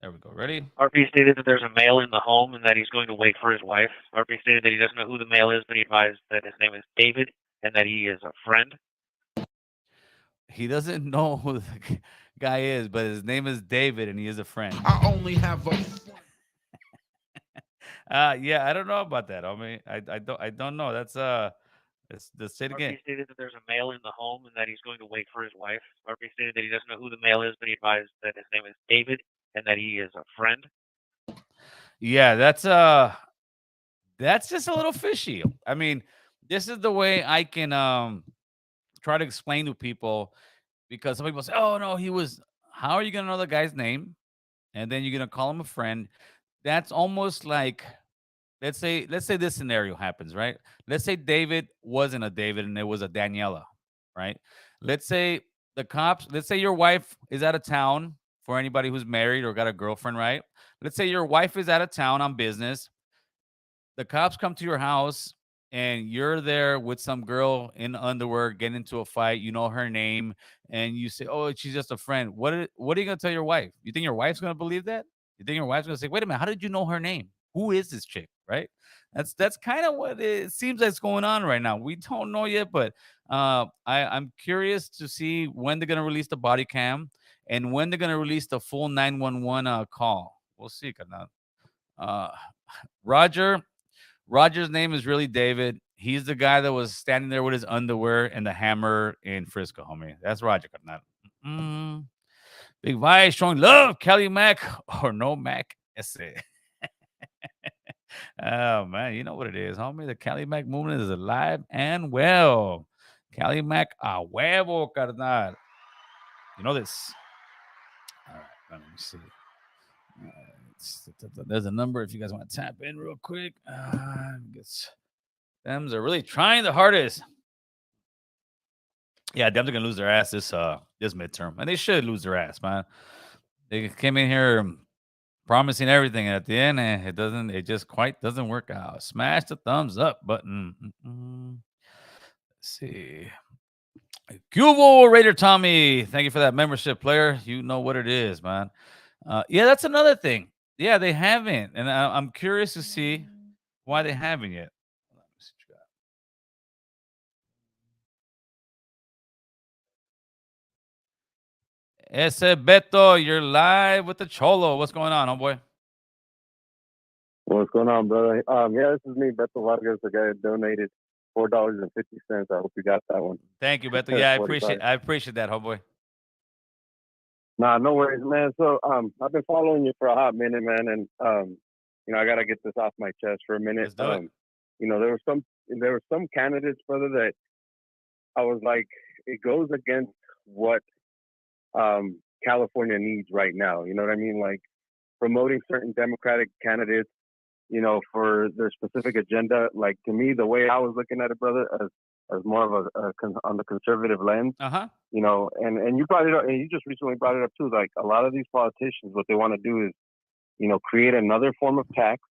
A: There we go. Ready?
C: RP stated that there's a male in the home and that he's going to wait for his wife. RP stated that he doesn't know who the male is, but he advised that his name is David and that he is a friend.
A: He doesn't know who the guy is, but his name is David, and he is a friend.
D: I only have a
A: Yeah, I don't know about that. I mean, I don't know. Let's say it again.
C: RP stated that there's a male in the home and that he's going to wait for his wife. RP stated that he doesn't know who the male is, but he advised that his name is David and that he is a friend.
A: Yeah, that's just a little fishy. I mean, this is the way I can try to explain to people, because some people say, "Oh no, he was." How are you gonna know the guy's name, and then you're gonna call him a friend? That's almost like, let's say this scenario happens, right? Let's say David wasn't a David and it was a Daniela, right? Let's say the cops. Let's say your wife is out of town. For anybody who's married or got a girlfriend, right? Let's say your wife is out of town on business. The cops come to your house and you're there with some girl in underwear getting into a fight, you know her name, and you say, "Oh, she's just a friend." What are you gonna tell your wife? You think your wife's gonna believe that? You think your wife's gonna say, "Wait a minute, how did you know her name? Who is this chick?" Right? That's kind of what it seems like is going on right now. We don't know yet, but I'm curious to see when they're gonna release the body cam and when they're gonna release the full 911 call. We'll see, carnal. Uh, Roger. Roger's name is really David. He's the guy that was standing there with his underwear and the hammer in Frisco, homie. That's Roger, carnal. Mm. Big Vice showing love, Kelly Mac or no Mac. Ese. Oh man, you know what it is, homie. The Cali Mac movement is alive and well. Cali Mac a huevo, carnal. You know this. All right, let me see. There's a number if you guys want to tap in real quick. Dems are really trying the hardest. Yeah, Dems are gonna lose their ass this midterm, and they should lose their ass, man. They came in here promising everything, and at the end, it just quite doesn't work out. Smash the thumbs up button. Let's see. Cubo Raider Tommy, thank you for that membership, player. You know what it is, man. Yeah, that's another thing. Yeah, they haven't, and I'm curious to see why they haven't yet. Let me see what you got. Ese Beto, you're live with the Cholo. What's going on, homeboy?
E: What's going on, brother? Yeah, this is me, Beto Vargas, the guy that donated $4.50. I hope you got that one.
A: Thank you, Beto. Yeah, I appreciate that, homeboy.
E: Nah, no worries, man. So I've been following you for a hot minute, man, and I gotta get this off my chest for a minute.
A: Let's do it.
E: There were some candidates, brother, that I was like, it goes against what California needs right now. You know what I mean? Like promoting certain Democratic candidates, for their specific agenda. Like to me, the way I was looking at it, brother, as more of on the conservative lens.
A: Uh-huh.
E: And you brought it up, and you just recently brought it up too. Like a lot of these politicians, what they want to do is, create another form of tax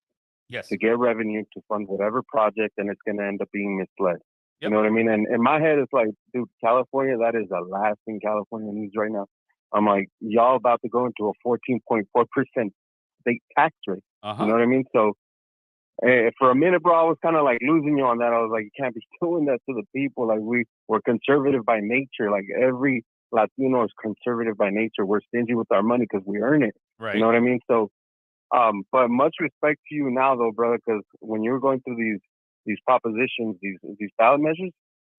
A: Yes.
E: to get revenue to fund whatever project, and it's going to end up being misled.
A: Yep.
E: You know what I mean? And in my head, it's like, dude, California, that is the last thing California needs right now. I'm like, y'all about to go into a 14.4% state tax rate.
A: Uh-huh.
E: You know what I mean? So for a minute, bro, I was kind of like losing you on that. I was like, you can't be doing that to the people. Like we're conservative by nature. Like every Latino is conservative by nature. We're stingy with our money because we earn it.
A: Right.
E: You know what I mean? So, but much respect to you now, though, brother, because when you were going through these propositions, these ballot measures,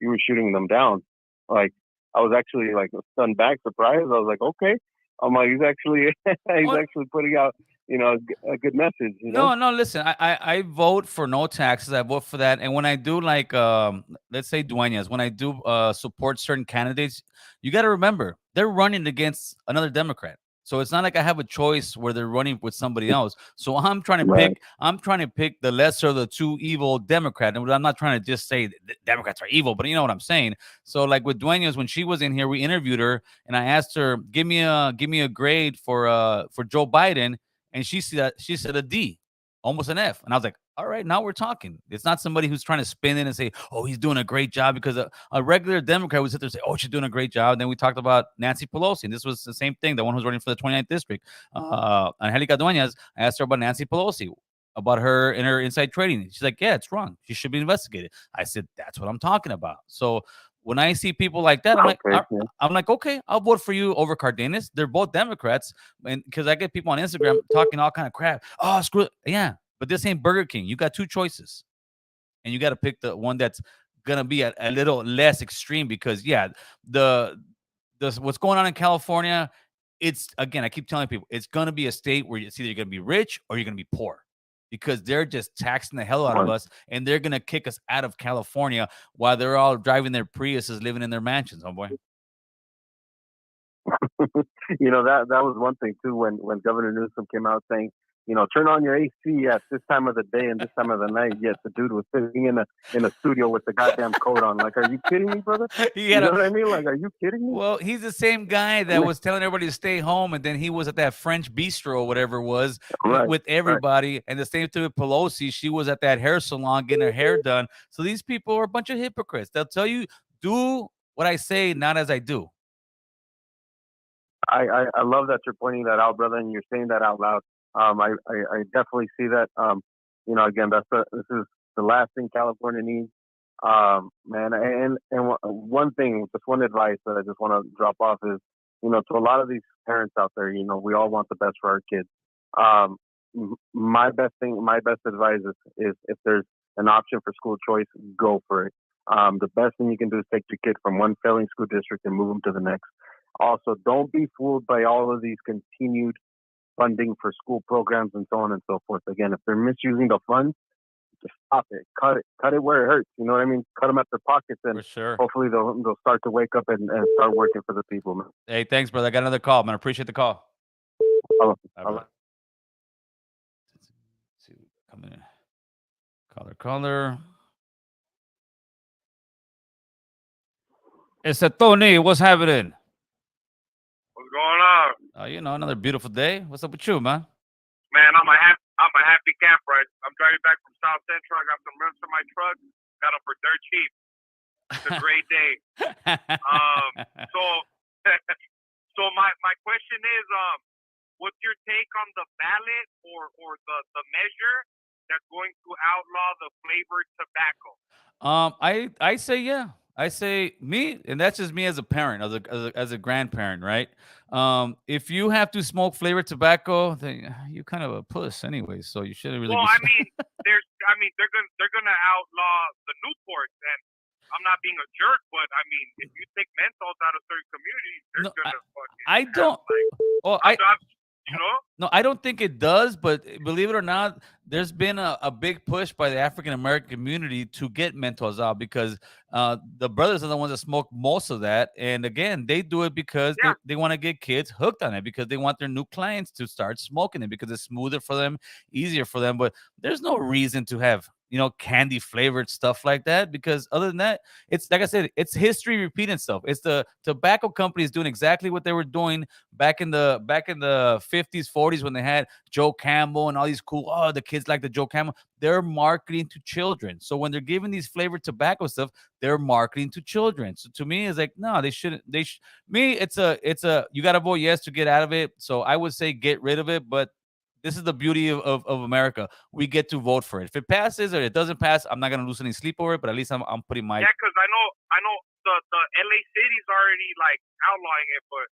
E: you were shooting them down. Like I was actually like stunned back, surprised. I was like, okay. I'm like, he's actually actually putting out a good message.
A: No, listen, I vote for no taxes. I vote for that. And when I do like let's say dueñas, when I do support certain candidates, you got to remember they're running against another Democrat. So it's not like I have a choice where they're running with somebody else. So I'm trying to pick the lesser of the two evil Democrat. And I'm not trying to just say the Democrats are evil, but you know what I'm saying. So like with Dueñas, when she was in here, we interviewed her and I asked her, give me a grade for Joe Biden. And she said a D, almost an F. And I was like, all right, now we're talking. It's not somebody who's trying to spin it and say, oh, he's doing a great job, because a regular Democrat would sit there and say, oh, she's doing a great job. And then we talked about Nancy Pelosi, and this was the same thing, the one who's running for the 29th district. Angelica Dueñas, I asked her about Nancy Pelosi, about her and her inside trading. She's like, yeah, it's wrong. She should be investigated. I said, that's what I'm talking about. So when I see people like that, I'm
E: Okay,
A: like, okay, I'll vote for you over Cardenas. They're both Democrats, and because I get people on Instagram talking all kind of crap. Oh, screw it. Yeah, but this ain't Burger King. You got two choices, and you got to pick the one that's gonna be a little less extreme. Because the what's going on in California, it's, again, I keep telling people, it's gonna be a state where it's either gonna be rich or you're gonna be poor, because they're just taxing the hell out of us, and they're gonna kick us out of California while they're all driving their Priuses, living in their mansions, homeboy.
E: that was one thing too when Governor Newsom came out saying, turn on your AC at this time of the day and this time of the night. Yet the dude was sitting in a studio with the goddamn coat on. Like, are you kidding me, brother? You know what I mean? Like, are you kidding me?
A: Well, he's the same guy that was telling everybody to stay home, and then he was at that French bistro or whatever it was with everybody. Right. And the same thing with Pelosi. She was at that hair salon getting her hair done. So these people are a bunch of hypocrites. They'll tell you, do what I say, not as I do.
E: I love that you're pointing that out, brother, and you're saying that out loud. I definitely see that. Again, this is the last thing California needs, man. And one thing, just one advice that I just want to drop off is, to a lot of these parents out there, we all want the best for our kids. My best advice is if there's an option for school choice, go for it. The best thing you can do is take your kid from one failing school district and move them to the next. Also, don't be fooled by all of these continued funding for school programs and so on and so forth. Again, if they're misusing the funds, just stop it. Cut it where it hurts. You know what I mean? Cut them at their pockets, and hopefully they'll start to wake up and start working for the people, man.
A: Hey, thanks, brother. I got another call, man. I appreciate the call. Come in. Caller. It's a Tony. What's happening?
D: What's going on?
A: Another beautiful day. What's up with you, man?
D: Man, I'm a happy camper. I'm driving back from South Central. I got some rims in my truck. Got them for dirt cheap. It's a great day. So my question is, what's your take on the ballot or the measure that's going to outlaw the flavored tobacco?
A: I say yeah. I say me, and that's just me as a parent, as a grandparent, right? If you have to smoke flavored tobacco, then you're kind of a puss anyway, so you shouldn't really.
D: Well, they're gonna outlaw the Newports, and I'm not being a jerk, but I mean, if you take menthols out of certain communities, they're gonna fucking.
A: I don't. No, I don't think it does, but believe it or not, there's been a big push by the African American community to get menthols out, because the brothers are the ones that smoke most of that. And again, they do it because they want to get kids hooked on it, because they want their new clients to start smoking it, because it's smoother for them, easier for them. But there's no reason to have candy flavored stuff like that, because other than that, it's like I said, it's history repeating itself. It's the tobacco companies doing exactly what they were doing back in the 50s, 40s, when they had Joe Camel and all these cool, the kids like the Joe Camel. They're marketing to children. So when they're giving these flavored tobacco stuff, they're marketing to children. So to me, it's like, no, they shouldn't. It's a you got to vote yes to get out of it. So I would say get rid of it. But this is the beauty of America. We get to vote for it. If it passes or it doesn't pass, I'm not gonna lose any sleep over it. But at least I'm putting my
D: because I know the LA city's already like outlawing it, but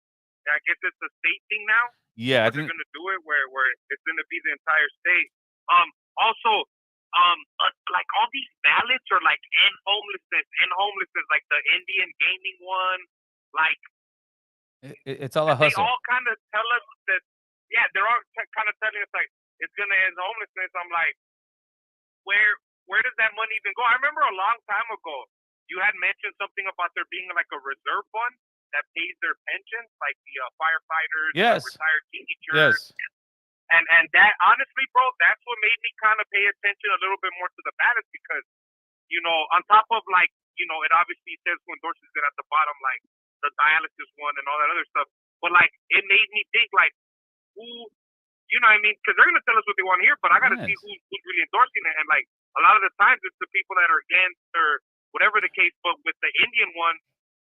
D: I guess it's a state thing now.
A: Yeah, I
D: think they're gonna do it where it's gonna be the entire state. Also, like all these ballots are like end homelessness, like the Indian gaming one, like
A: it's all a hustle.
D: They all kind of tell us that. Yeah, they're all kind of telling us like it's gonna end homelessness. I'm like, where does that money even go? I remember a long time ago you had mentioned something about there being like a reserve fund that pays their pensions, like the firefighters, the retired teachers.
A: Yes.
D: And that, honestly, bro, that's what made me kind of pay attention a little bit more to the ballots, because on top of like it obviously says who endorses it at the bottom, like the dialysis one and all that other stuff. But like it made me think like, who, what I mean? Because they're going to tell us what they want to hear, but I got to see who's really endorsing it. And like a lot of the times it's the people that are against or whatever the case. But with the Indian one,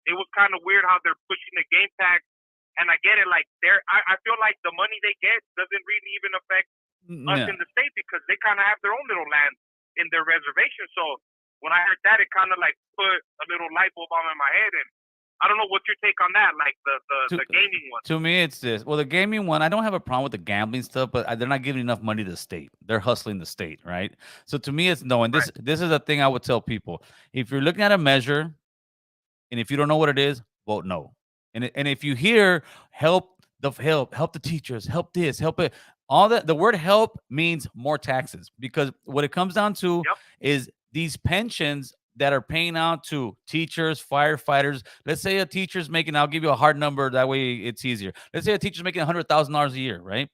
D: it was kind of weird how they're pushing the game tax. And I get it. Like I feel like the money they get doesn't really even affect us in the state, because they kind of have their own little land in their reservation. So when I heard that, it kind of like put a little light bulb on in my head. And I don't know what's your take on that, like the gaming one.
A: To me, it's this. Well, the gaming one, I don't have a problem with the gambling stuff, but they're not giving enough money to the state. They're hustling the state, right? So to me, it's no. And this is a thing I would tell people: if you're looking at a measure, and if you don't know what it is, vote no. And if you hear help the teachers, help this, help it, all that, the word help means more taxes, because what it comes down to is these pensions that are paying out to teachers, firefighters. Let's say a teacher's making, I'll give you a hard number, that way it's easier. Let's say a teacher's making $100,000 a year, right?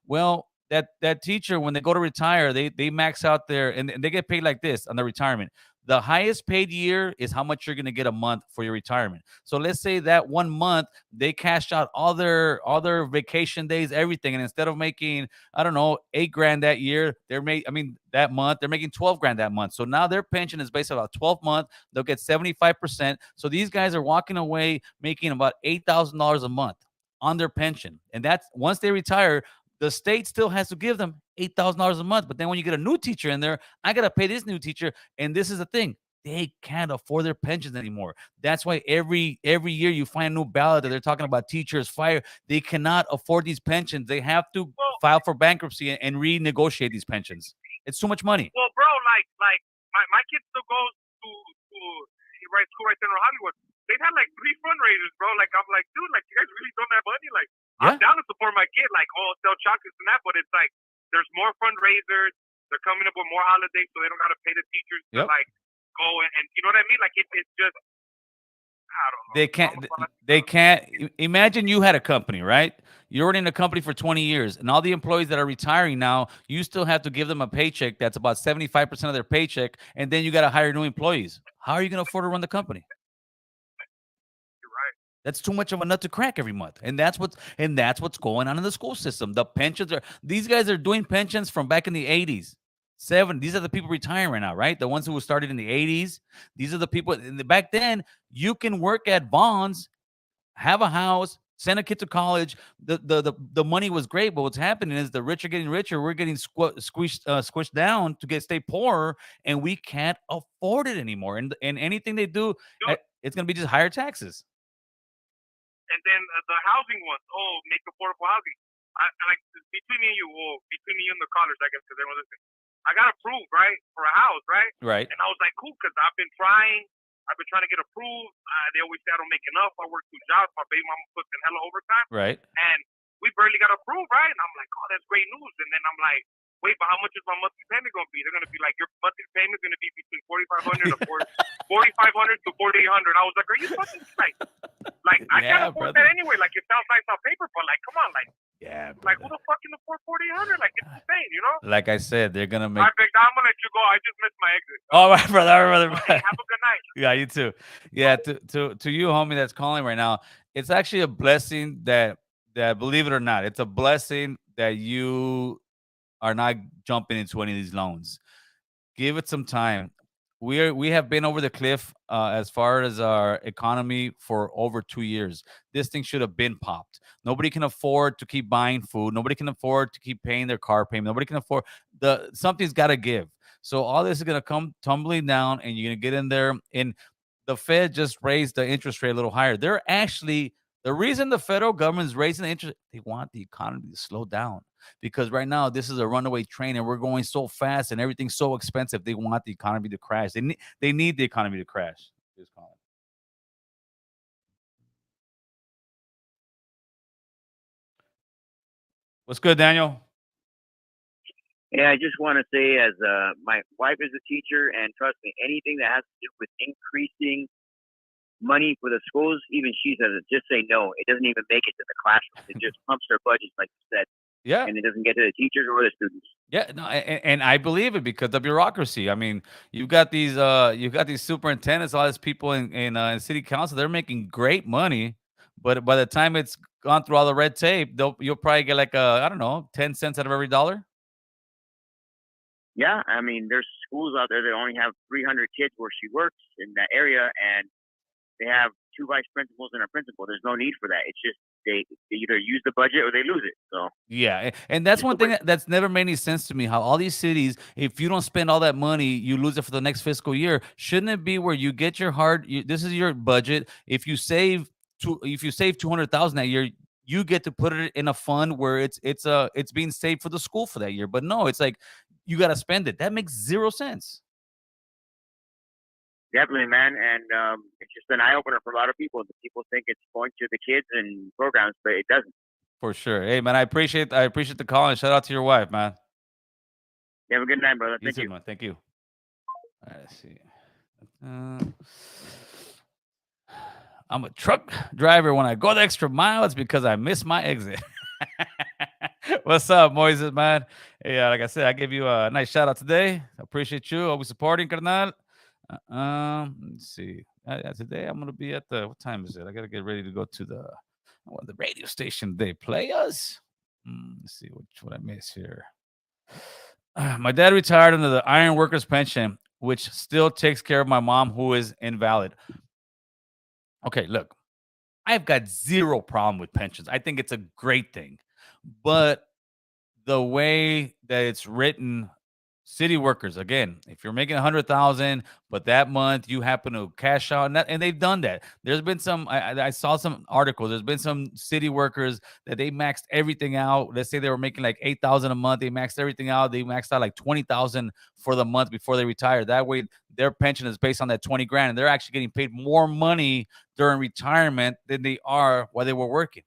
A: Well, that teacher, when they go to retire, they max out their, and they get paid like this on their retirement. The highest paid year is how much you're going to get a month for your retirement. So let's say that 1 month they cashed out all their vacation days, everything, and instead of making, I don't know, $8,000 that year, that month they're making $12,000 that month. So now their pension is based on a 12-month. They'll get 75%. So these guys are walking away making about $8,000 a month on their pension, and that's once they retire. The state still has to give them $8,000 a month. But then when you get a new teacher in there, I got to pay this new teacher. And this is the thing. They can't afford their pensions anymore. That's why every year you find a new ballot that they're talking about teachers, fire. They cannot afford these pensions. They have to file for bankruptcy and renegotiate these pensions. It's too much money.
D: Well, bro, like my kid still goes to school right there in Hollywood. They've had like 3 fundraisers, bro. Like I'm like, dude, like you guys really don't have money, like. I'm down to support my kid, like, sell chocolates and that, but it's like there's more fundraisers. They're coming up with more holidays, so they don't got to pay the teachers to like go and you know what I mean? Like it's just, I don't know.
A: They can't. Imagine you had a company, right? You're in a company for 20 years, and all the employees that are retiring now, you still have to give them a paycheck that's about 75% of their paycheck, and then you got to hire new employees. How are you going to afford to run the company? That's too much of a nut to crack every month. And that's what's going on in the school system. The pensions these guys are doing pensions from back in the 80s. These are the people retiring right now, right? The ones who started in the 80s. These are the people back then. You can work at Bonds, have a house, send a kid to college. The money was great, but what's happening is the rich are getting richer. We're getting squished down to stay poorer, and we can't afford it anymore. And anything they do, it's going to be just higher taxes.
D: And then the housing ones, make affordable housing. I like between me and you, between me and the callers, I guess, because everyone's listening. I got approved, right, for a house, right?
A: Right.
D: And I was like, cool, because I've been trying to get approved. They always say I don't make enough. I work 2 jobs. My baby mama puts in hella overtime.
A: Right.
D: And we barely got approved, right? And I'm like, oh, that's great news. And then I'm like, wait, but how much is my monthly payment going to be? They're going to be like, your monthly payment is going to be between $4,500 to $4,500 to $4,800. I was like, are you fucking like I can't afford that anyway. Like it sounds nice on paper, but like, come on, like, like who the fuck can afford $4,800? Like it's insane, you know?
A: Like I said, they're gonna make.
D: I'm gonna let you go. I just missed my exit.
A: Oh, my brother,
D: Okay, have a good night.
A: Yeah, you too. Yeah, to you, homie, that's calling right now. It's actually a blessing that believe it or not, it's a blessing that you are not jumping into any of these loans. Give it some time. We have been over the cliff as far as our economy for over 2 years. This thing should have been popped. Nobody can afford to keep buying food. Nobody can afford to keep paying their car payment. Nobody can afford something's got to give. So all this is going to come tumbling down, and you're going to get in there. And the Fed just raised the interest rate a little higher. They're actually the reason the federal government is raising the interest. They want the economy to slow down. Because right now, this is a runaway train, and we're going so fast, and everything's so expensive. They want the economy to crash. They need the economy to crash. What's good, Daniel?
F: Yeah, I just want to say, as my wife is a teacher, and trust me, anything that has to do with increasing money for the schools, even she says it, just say no. It doesn't even make it to the classroom. It just pumps their budgets, like you said.
A: Yeah.
F: And it doesn't get to the teachers or the students.
A: Yeah, no, and I believe it because the bureaucracy. I mean, you've got these superintendents, all these people in city council. They're making great money, but by the time it's gone through all the red tape, you'll probably get like I don't know, 10 cents out of every dollar.
F: Yeah, I mean, there's schools out there that only have 300 kids where she works in that area, and they have 2 vice principals and a principal. There's no need for that. It's just they either use the budget or they lose it. So
A: Yeah, and that's one thing that's never made any sense to me. How all these cities, if you don't spend all that money, you lose it for the next fiscal year. Shouldn't it be where you get your this is your budget. If you save 200,000 that year, you get to put it in a fund where it's being saved for the school for that year. But no, it's like you got to spend it. That makes zero sense.
F: definitely, man, and it's just an eye opener for a lot of people. The people think it's going to the kids and programs, but it doesn't.
A: For sure. Hey man, I appreciate the call and shout out to your wife, man.
F: You have a good night, brother.
A: You
F: Thank
A: too,
F: you.
A: man. Thank you. All right, let's see. I'm a truck driver. When I go the extra mile, it's because I miss my exit. What's up, Moises, man? Hey, like I said, I gave you a nice shout out today. Appreciate you. Always supporting, carnal. Let's see. Today I'm gonna be at the. What time is it? I gotta get ready to go to the radio station today. Play us. Let's see what I miss here. My dad retired under the Iron Workers Pension, which still takes care of my mom, who is invalid. Okay, look, I've got zero problem with pensions. I think it's a great thing. But the way that it's written, city workers, again, if you're making 100,000, but that month you happen to cash out, and they've done that. There's been I saw some articles. There's been some city workers that they maxed everything out. Let's say they were making like 8,000 a month. They maxed everything out. They maxed out like 20,000 for the month before they retire. That way, their pension is based on that 20 grand, and they're actually getting paid more money during retirement than they are while they were working.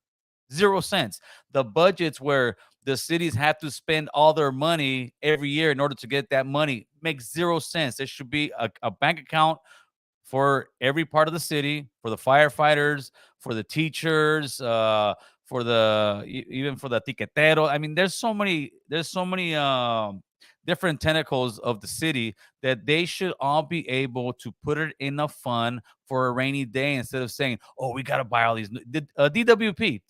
A: 0 cents. The budgets where the cities have to spend all their money every year in order to get that money makes 0 sense. There should be a bank account for every part of the city, for the firefighters, for the teachers, for even for the tiquetero. I mean, there's so many different tentacles of the city that they should all be able to put it in a fund for a rainy day instead of saying, "Oh, we got to buy all these DWP."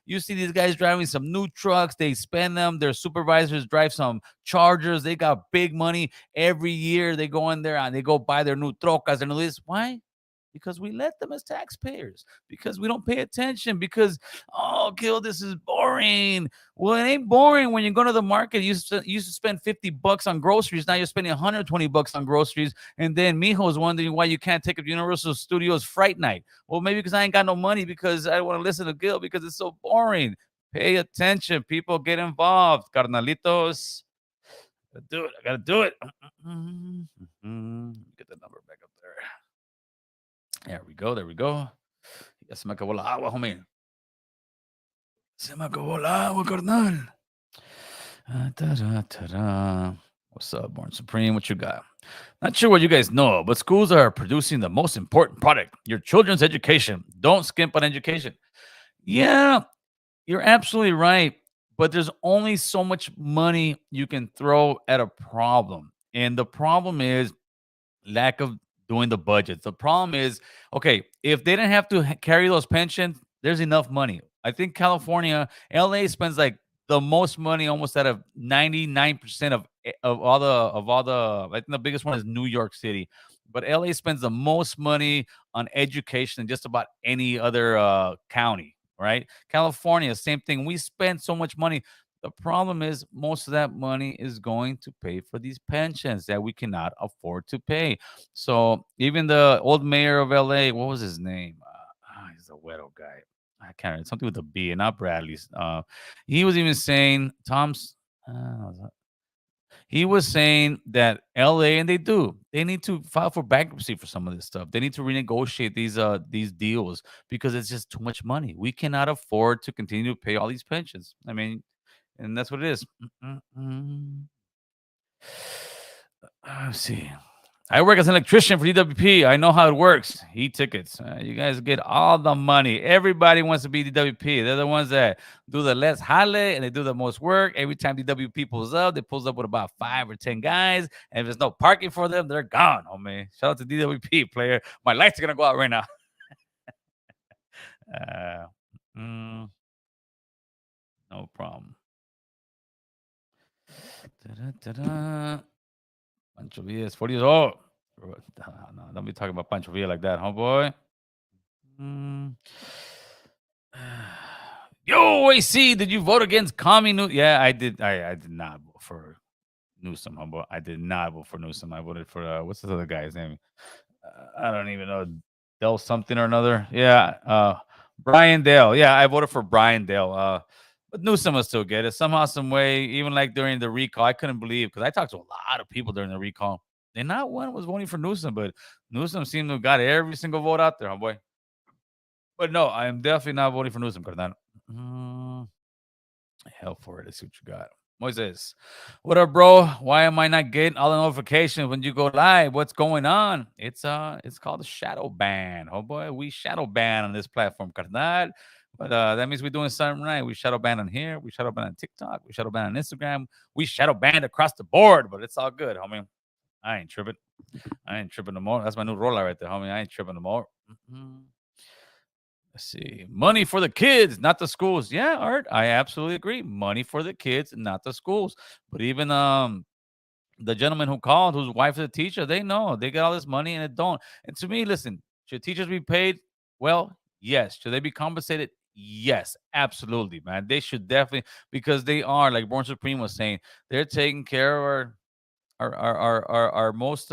A: You see these guys driving some new trucks. They spend them. Their supervisors drive some Chargers. They got big money every year. They go in there and they go buy their new trocas and all this. Why? Because we let them as taxpayers, because we don't pay attention, because, oh, Gil, this is boring. Well, it ain't boring when you go to the market. You used to spend $50 on groceries. Now you're spending $120 on groceries. And then Mijo's wondering why you can't take a Universal Studios Fright Night. Well, maybe because I ain't got no money, because I want to listen to Gil because it's so boring. Pay attention. People, get involved. Carnalitos. I gotta do it. Get the number back up there. There we go. Ya se me acabó la agua, homie. Se me acabó la agua, carnal. What's up, Born Supreme? What you got? Not sure what you guys know, but schools are producing the most important product, your children's education. Don't skimp on education. Yeah, you're absolutely right. But there's only so much money you can throw at a problem. And the problem is lack of doing the budgets. The problem is, okay, if they didn't have to carry those pensions, there's enough money. I think California, LA spends like the most money almost out of 99% of all the I think the biggest one is New York City. But LA spends the most money on education than just about any other county, right? California, same thing. We spend so much money. The problem is most of that money is going to pay for these pensions that we cannot afford to pay. So even the old mayor of LA, what was his name? He's a weirdo guy. I can't remember, something with a B, and not Bradley's. He was even saying he was saying that LA, and they need to file for bankruptcy for some of this stuff. They need to renegotiate these deals because it's just too much money. We cannot afford to continue to pay all these pensions. I mean, and that's what it is. Let's see. I work as an electrician for DWP. I know how it works. E-tickets. You guys get all the money. Everybody wants to be DWP. They're the ones that do the less jale and they do the most work. Every time DWP pulls up, they pulls up with about 5 or 10 guys. And if there's no parking for them, they're gone. Oh, man. Shout out to DWP player. My lights are going to go out right now. No problem. Pancho Villa is 40 years old. No, don't be talking about Pancho Villa like that, homeboy. Yo, AC, did you vote against Commie New? Yeah, I did. I did not vote for Newsom. I did not vote for Newsom. I voted for what's this other guy's name? I don't even know. Dale something or another. Yeah, Brian Dale. Yeah, I voted for Brian Dale. But Newsom was still good. Somehow, some way, even like during the recall, I couldn't believe because I talked to a lot of people during the recall. And not one was voting for Newsom, but Newsom seemed to have got every single vote out there, homeboy. But no, I am definitely not voting for Newsom, Carnal. Hell for it. Let's see what you got. Moises, what up, bro? Why am I not getting all the notifications when you go live? What's going on? It's called a shadow ban. Oh boy, we shadow ban on this platform, Carnal. But that means we're doing something right. We shadow ban on here. We shadow ban on TikTok. We shadow ban on Instagram. We shadow banned across the board. But it's all good, homie. I ain't tripping. I ain't tripping no more. That's my new roller right there, homie. I ain't tripping no more. Let's see. Money for the kids, not the schools. Yeah, Art, I absolutely agree. Money for the kids, not the schools. But even the gentleman who called, whose wife is a teacher, they know they get all this money and it don't. And to me, listen, should teachers be paid? Well, yes. Should they be compensated? Yes, absolutely, man. They should definitely because they are, like Born Supreme was saying, they're taking care of our most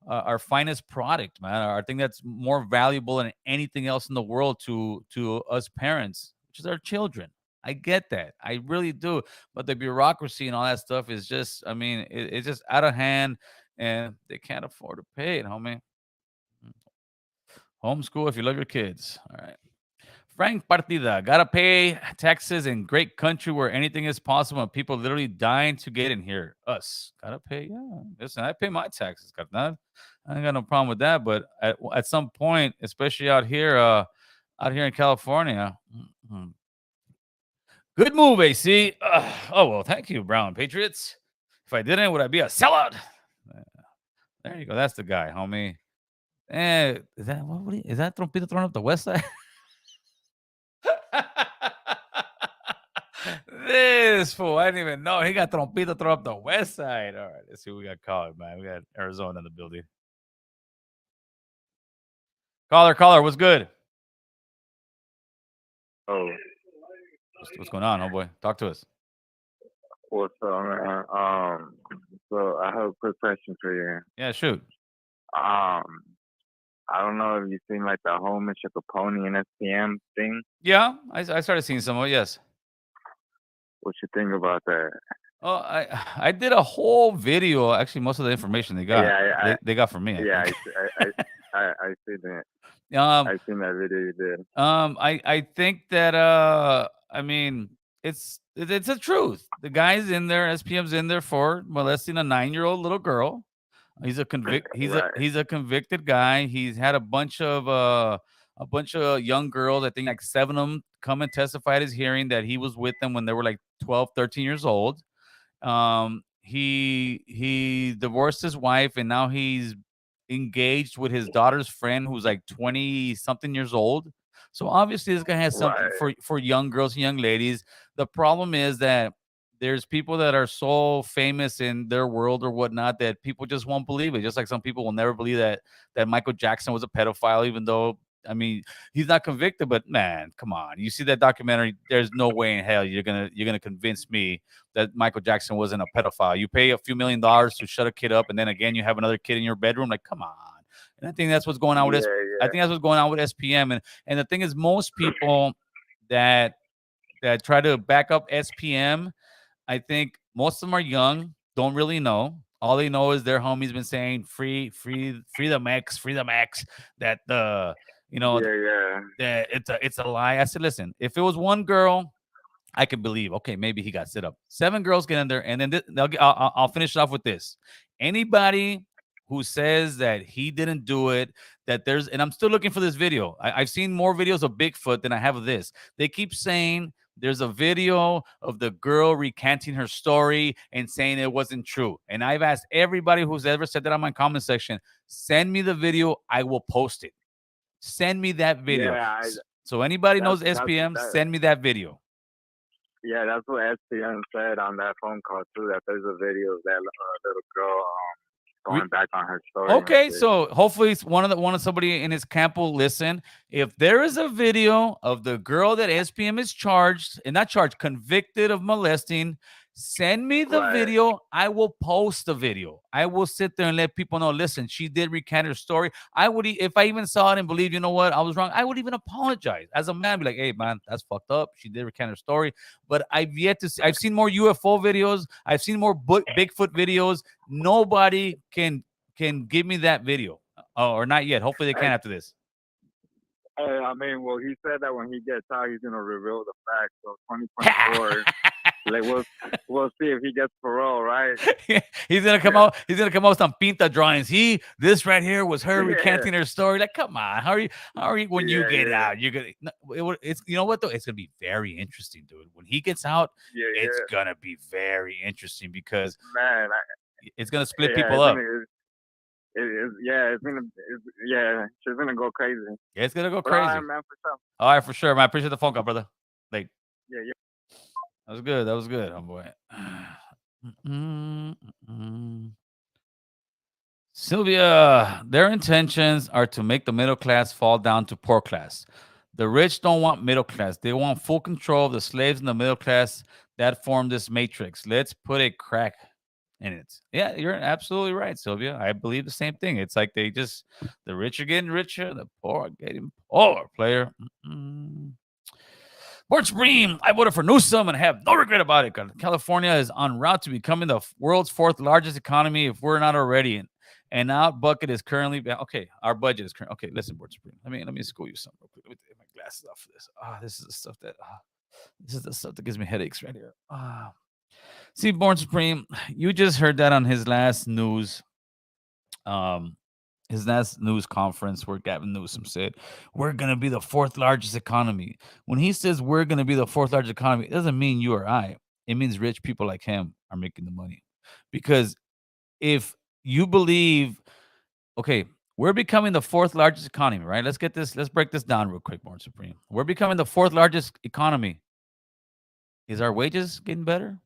A: our finest product, man. Our thing that's more valuable than anything else in the world to us parents, which is our children. I get that. I really do. But the bureaucracy and all that stuff is just, I mean, it's just out of hand and they can't afford to pay it, homie. Homeschool if you love your kids. All right. Frank Partida, gotta pay taxes in great country where anything is possible and people literally dying to get in here. Us gotta pay. Yeah, listen, I pay my taxes, carnal. I ain't got no problem with that. But at some point, especially out here in California, good move, AC. Oh well, thank you, Brown Patriots. If I didn't, would I be a sellout? There you go. That's the guy, homie. Is that is that Trompito throwing up the West Side? This fool, I didn't even know he got Trompito throw up the West Side. All right, let's see what we got called, man. We got Arizona in the building. Caller, what's good?
E: Oh,
A: What's going on, homeboy? Talk to us.
E: what's up, man? So I have a quick question for you.
A: Yeah, shoot.
E: I don't know if you've seen like the home in Chacoponi and SPM thing.
A: Yeah, I started seeing some of it, yes.
E: What you think about that?
A: Oh, I did a whole video. Actually, most of the information they got, they got from me.
E: I see that. I seen that video you did.
A: I think that I mean it's the truth. The guy's in there, SPM's in there for molesting a 9-year-old little girl. He's a he's a convicted guy. He's had a bunch of young girls, I think like 7 of them come and testify at his hearing that he was with them when they were like 12, 13 years old. He divorced his wife and now he's engaged with his daughter's friend who's like 20 something years old. So obviously this guy has something for young girls and young ladies. The problem is that there's people that are so famous in their world or whatnot that people just won't believe it. Just like some people will never believe that Michael Jackson was a pedophile, even though I mean he's not convicted. But man, come on, you see that documentary? There's no way in hell you're gonna convince me that Michael Jackson wasn't a pedophile. You pay a few $1 million to shut a kid up, and then again you have another kid in your bedroom. Like, come on. And I think that's what's going on with I think that's what's going on with SPM. And the thing is, most people that try to back up SPM, I think most of them are young, don't really know. All they know is their homie's been saying free the max, that that it's a lie. I said, listen, if it was one girl, I could believe, okay, maybe he got set up. 7 girls get in there, and then I'll finish off with this. Anybody who says that he didn't do it, and I'm still looking for this video. I've seen more videos of Bigfoot than I have of this. They keep saying there's a video of the girl recanting her story and saying it wasn't true. And I've asked everybody who's ever said that on my comment section, send me the video. I will post it. Send me that video. Yeah, so anybody knows SPM, send me that video.
E: Yeah, that's what SPM said on that phone call too. That there's a video of that little girl
G: going back on her story.
A: Okay, so hopefully one of somebody in his camp will listen. If there is a video of the girl that SPM is convicted of molesting, send me the video. I will post the video. I will sit there and let people know, listen, she did recant her story. I would, if I even saw it and believed, you know what, I was wrong, I would even apologize as a man, be like, hey man, that's fucked up. She did recant her story. But I've yet to see, I've seen more UFO videos. I've seen more Bigfoot videos. Nobody can give me that video. Or not yet. Hopefully they can after this.
G: Hey, I mean, well, he said that when he gets out, he's gonna reveal the facts. So 2024, like we'll see if he gets parole, right?
A: He's gonna come out. He's gonna come out with some pinta drawings. This right here was her recanting her story. Like, come on, how are you when you get out? You're gonna. It's, you know what though? It's gonna be very interesting, dude. When he gets out, it's gonna be very interesting because
G: man,
A: it's gonna split people up.
G: She's gonna go crazy.
A: Yeah, it's gonna go crazy.
G: All right, man, for sure.
A: All right, for sure, man. I appreciate the phone call, brother. Like,
G: yeah.
A: That was good. That was good, homeboy. Sylvia, their intentions are to make the middle class fall down to poor class. The rich don't want middle class. They want full control of the slaves in the middle class that form this matrix. Let's put a crack in it. Yeah, you're absolutely right, Sylvia. I believe the same thing. It's like the rich are getting richer, the poor are getting poorer, player. Born Supreme, I voted for Newsom and have no regret about it. California is en route to becoming the world's fourth largest economy if we're not already. And our bucket is currently our budget is current. Okay, listen, Board Supreme. Let me school you something real quick. Let me take my glasses off for this. This is the stuff that gives me headaches right here. See, Born Supreme, you just heard that on his last news. His last news conference where Gavin Newsom said, we're going to be the fourth largest economy. When he says we're going to be the fourth largest economy, it doesn't mean you or I. It means rich people like him are making the money. Because if you believe, okay, we're becoming the fourth largest economy, right? Let's break this down real quick, Born Supreme. We're becoming the fourth largest economy. Is our wages getting better?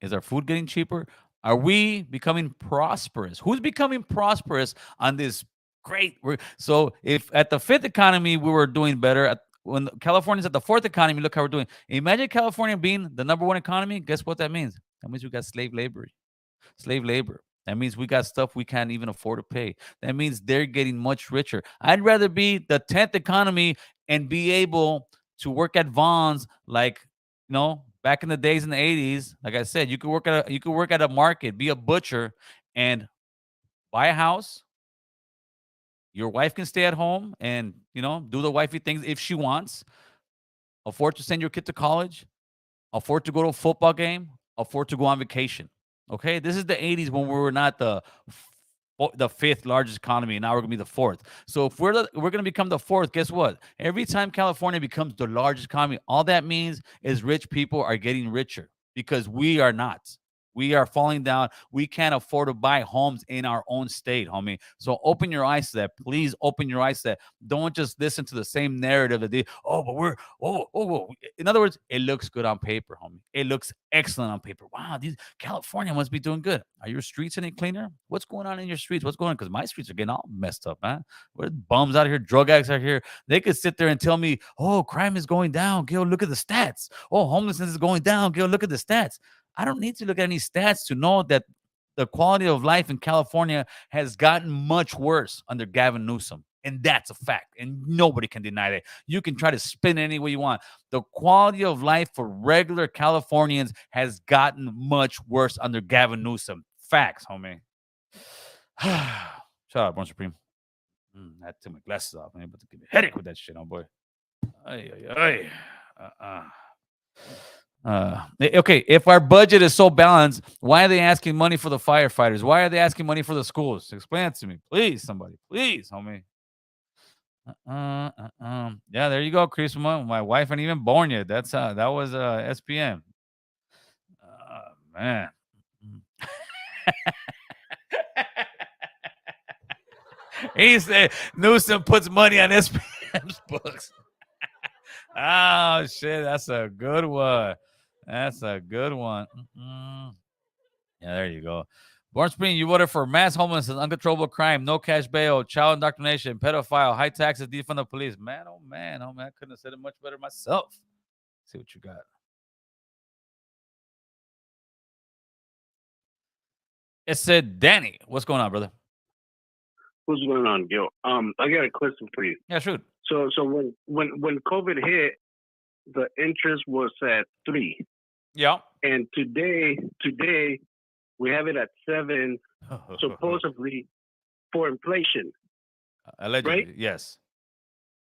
A: Is our food getting cheaper? Are we becoming prosperous? Who's becoming prosperous on this great? So if at the fifth economy we were doing better, when California's at the fourth economy, look how we're doing. Imagine California being the number one economy. Guess what that means? That means we got slave labor. That means we got stuff we can't even afford to pay. That means they're getting much richer. I'd rather be the 10th economy and be able to work at Vaughn's like, back in the days in the 80s, like I said, you could work at a market, be a butcher, and buy a house. Your wife can stay at home and do the wifey things if she wants. Afford to send your kid to college. Afford to go to a football game. Afford to go on vacation. Okay, this is the 80s when we were not the fifth largest economy, and now we're gonna be the fourth. So if we're gonna become the fourth, guess what? Every time California becomes the largest economy, all that means is rich people are getting richer because we are not. We are falling down. We can't afford to buy homes in our own state, homie. So open your eyes to that. Please open your eyes to that. Don't just listen to the same narrative that in other words, it looks good on paper, homie. It looks excellent on paper. Wow, California must be doing good. Are your streets any cleaner? What's going on in your streets? What's going on? Because my streets are getting all messed up, man. We're bums out here, drug addicts out here. They could sit there and tell me, oh, crime is going down. Gil, look at the stats. Oh, homelessness is going down. Gil, look at the stats. I don't need to look at any stats to know that the quality of life in California has gotten much worse under Gavin Newsom. And that's a fact. And nobody can deny that. You can try to spin it any way you want. The quality of life for regular Californians has gotten much worse under Gavin Newsom. Facts, homie. Shout out, Born Supreme. I had to take my glasses off, man. But to give me a headache with that shit, oh boy. Okay, if our budget is so balanced, why are they asking money for the firefighters? Why are they asking money for the schools? Explain it to me, please, somebody, please, homie. Yeah, there you go, Chris. My wife ain't even born yet. That was SPM. Man. He said Newsom puts money on SPM's books. Oh shit, that's a good one. That's a good one. Yeah, there you go. Born Spring, you voted for mass homelessness, uncontrollable crime, no cash bail, child indoctrination, pedophile, high taxes, defund the police. Man, oh man, oh man, I couldn't have said it much better myself. Let's see what you got. It said, Danny, what's going on, brother?
H: What's going on, Gil? I got a question for you.
A: Yeah, shoot.
H: So when COVID hit, the interest was at 3,
A: Yeah.
H: and today we have it at 7, supposedly for inflation.
A: Allegedly,
H: right?
A: yes.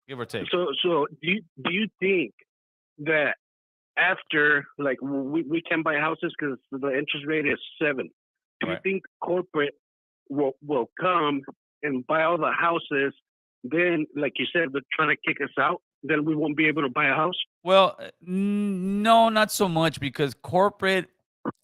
A: Give or take.
H: So do you think that after, like, we can buy houses because the interest rate is 7? Do you
A: Right.
H: think corporate will come and buy all the houses? Then, like you said, they're trying to kick us out. Then we won't be able to buy a house.
A: Well, no, not so much, because corporate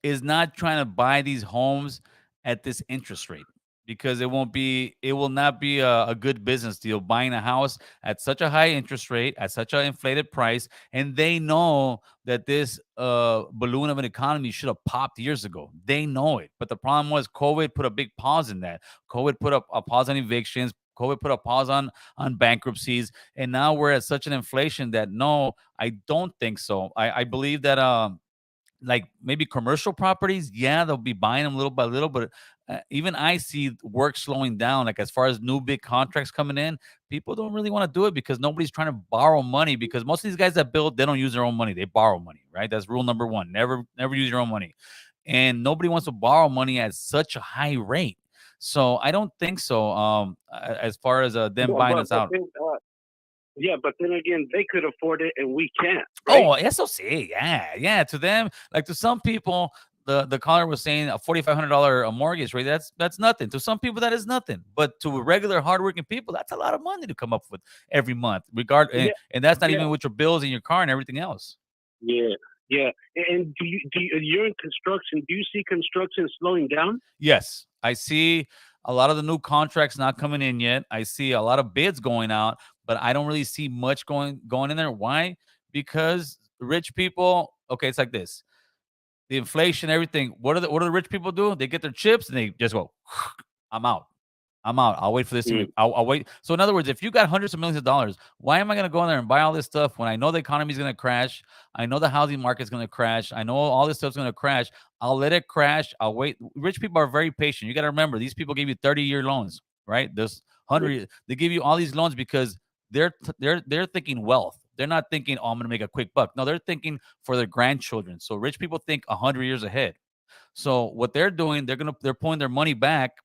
A: is not trying to buy these homes at this interest rate, because it will not be a good business deal buying a house at such a high interest rate, at such an inflated price. And they know that this balloon of an economy should have popped years ago. They know it. But the problem was COVID put a big pause in that. COVID put a pause on evictions. COVID put a pause on bankruptcies, and now we're at such an inflation that no, I don't think so. I believe that like maybe commercial properties, yeah, they'll be buying them little by little, but even I see work slowing down. Like as far as new big contracts coming in, people don't really want to do it because nobody's trying to borrow money. Because most of these guys that build, they don't use their own money; they borrow money, right? That's rule number one: never use your own money. And nobody wants to borrow money at such a high rate. So I don't think so. As far as them buying us out.
H: Yeah, but then again, they could afford it and we can't. Right?
A: Oh, eso sí, yeah. To them, like to some people, the caller was saying a $4,500 a mortgage rate. That's nothing. To some people, that is nothing. But to regular hardworking people, that's a lot of money to come up with every month. And that's not even with your bills and your car and everything else.
H: Yeah. And you're in construction. Do you see construction slowing down?
A: Yes, I see a lot of the new contracts not coming in yet. I see a lot of bids going out, but I don't really see much going in there. Why? Because rich people. Okay, it's like this: the inflation, everything. What do the rich people do? They get their chips and they just go, I'm out. I'll wait for this. I'll wait. So in other words, if you got hundreds of millions of dollars, why am I going to go in there and buy all this stuff when I know the economy is going to crash? I know the housing market is going to crash. I know all this stuff's going to crash. I'll let it crash. I'll wait. Rich people are very patient. You got to remember, these people gave you 30-year loans, right? There's 100. They give you all these loans because they're thinking wealth. They're not thinking, oh, I'm going to make a quick buck. No, they're thinking for their grandchildren. So rich people think 100 years ahead. So what they're doing, they're pulling their money back.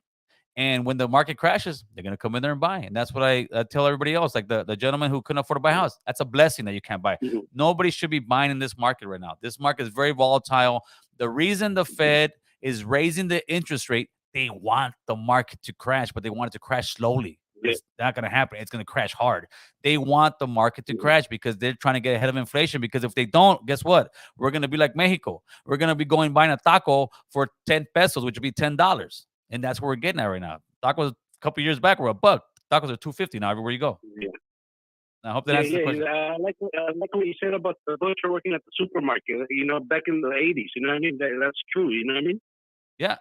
A: And when the market crashes, they're going to come in there and buy. And that's what I tell everybody else. Like the gentleman who couldn't afford to buy a house. That's a blessing that you can't buy. Nobody should be buying in this market right now. This market is very volatile. The reason the Fed is raising the interest rate, they want the market to crash, but they want it to crash slowly. It's not going to happen. It's going to crash hard. They want the market to crash because they're trying to get ahead of inflation. Because if they don't, guess what? We're going to be like Mexico. We're going to be going buying a taco for 10 pesos, which would be $10. And that's where we're getting at right now. Tacos a couple years back were $1. Tacos are $2.50 now everywhere you go.
H: Yeah.
A: I hope that answers the question.
H: I like what you said about the butcher working at the supermarket. Back in the 80s. You know what I mean? That's true. You know what I mean?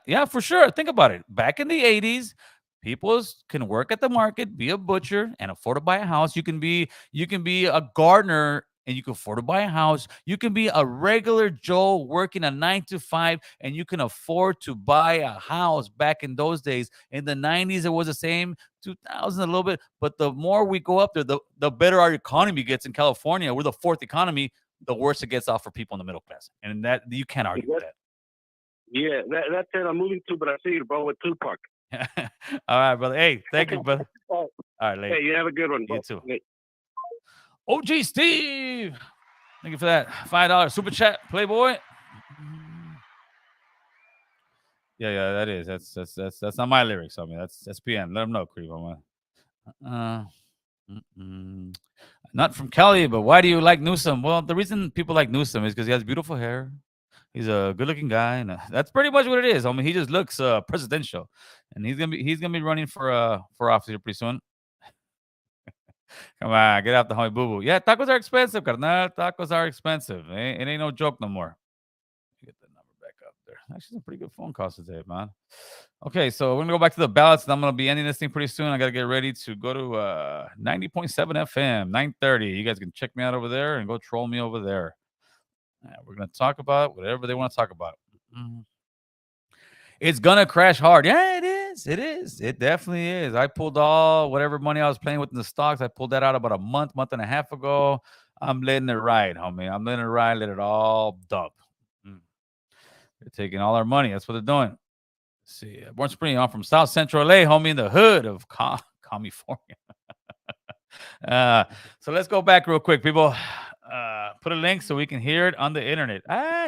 A: Yeah, for sure. Think about it. Back in the 80s, people can work at the market, be a butcher, and afford to buy a house. You can be a gardener and you can afford to buy a house. You can be a regular Joe working a 9 to 5 and you can afford to buy a house. Back in those days, in the 90s, it was the same. 2000 a little bit, but the more we go up there, the better our economy gets in California. We're the fourth economy. The worse it gets off for people in the middle class, and that you can't argue with that.
H: Yeah, that's it. I'm moving to Brazil, bro, with Tupac.
A: All right, brother. Hey, thank you, brother. All right, later.
H: Hey, you have a good one, bro.
A: You too. OG Steve, thank you for that $5 super chat, Playboy. Yeah, that is. That's not my lyrics. I mean, that's PM. Let them know, Creep. Not from Kelly, but why do you like Newsom? Well, the reason people like Newsom is because he has beautiful hair. He's a good-looking guy, and that's pretty much what it is. I mean, he just looks presidential, and he's gonna be running for office here pretty soon. Come on, get out the homie boo boo. Yeah, tacos are expensive, carnal. Tacos are expensive. It ain't no joke no more. Get the number back up. there. Actually, some pretty good phone calls today, man. Okay, so we're gonna go back to the ballots, and I'm gonna be ending this thing pretty soon. I gotta get ready to go to 90.7 FM, 9:30. You guys can check me out over there and go troll me over there. We're gonna talk about whatever they want to talk about. It's gonna crash hard. Yeah, it is. It is. It definitely is. I pulled all whatever money I was playing with in the stocks. I pulled that out about a month and a half ago. I'm letting it ride, homie. I'm letting it ride. Let it all dump. They're taking all our money. That's what they're doing. Let's see, Born Spring. I'm from South Central LA, homie, in the hood of California. So let's go back real quick, people. Put a link so we can hear it on the internet.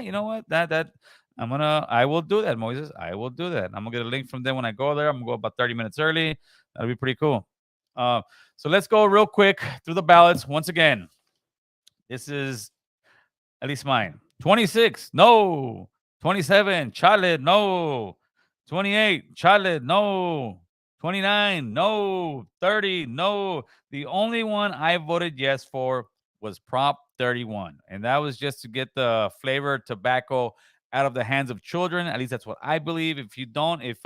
A: You know what? I will do that, Moses. I will do that. I'm gonna get a link from them when I go there. I'm gonna go about 30 minutes early. That'll be pretty cool. So let's go real quick through the ballots once again. This is at least mine. 26, no. 27, chale, no. 28, chale, no. 29, no. 30, no. The only one I voted yes for was Prop 31, and that was just to get the flavored tobacco out of the hands of children. At least that's what I believe. If you don't, if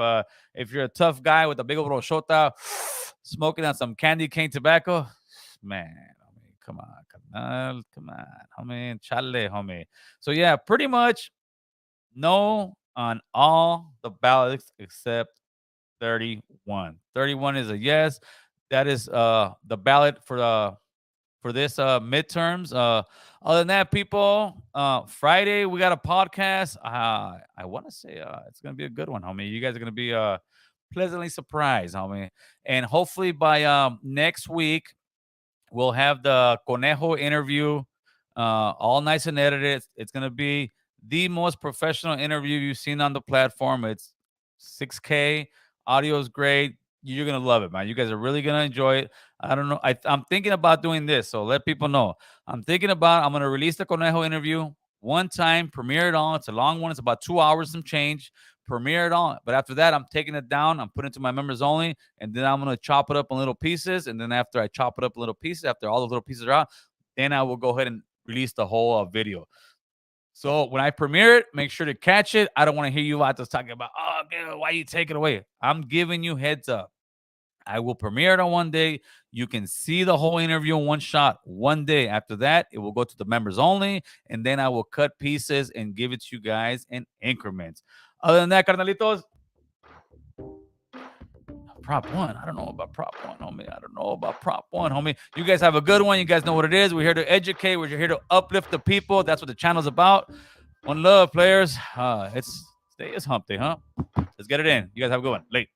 A: you're a tough guy with a big old shota smoking on some candy cane tobacco, man, I mean, come on, homie, chale, homie. So yeah, pretty much no on all the ballots except 31. 31 is a yes. That is the ballot for this midterms. Other than that, people, Friday we got a podcast. I want to say it's gonna be a good one, homie. You guys are gonna be pleasantly surprised, homie. And hopefully by next week we'll have the Conejo interview all nice and edited. It's gonna be the most professional interview you've seen on the platform. It's 6K, audio is great. You're gonna love it, man. You guys are really gonna enjoy it. I don't know. I'm thinking about doing this, so let people know. I'm gonna release the Conejo interview one time, premiere it all. It's a long one. It's about 2 hours some change. Premiere it all. But after that, I'm taking it down. I'm putting it to my members only, and then I'm gonna chop it up in little pieces. And then after I chop it up in little pieces, after all the little pieces are out, then I will go ahead and release the whole video. So when I premiere it, make sure to catch it. I don't want to hear you out there talking about, oh, man, why you take it away? I'm giving you heads up. I will premiere it on one day. You can see the whole interview in one shot one day. After that, it will go to the members only, and then I will cut pieces and give it to you guys in increments. Other than that, carnalitos, Prop 1. I don't know about Prop 1, homie. You guys have a good one. You guys know what it is. We're here to educate. We're here to uplift the people. That's what the channel's about. One love, players. Today is hump day, huh? Let's get it in. You guys have a good one. Late.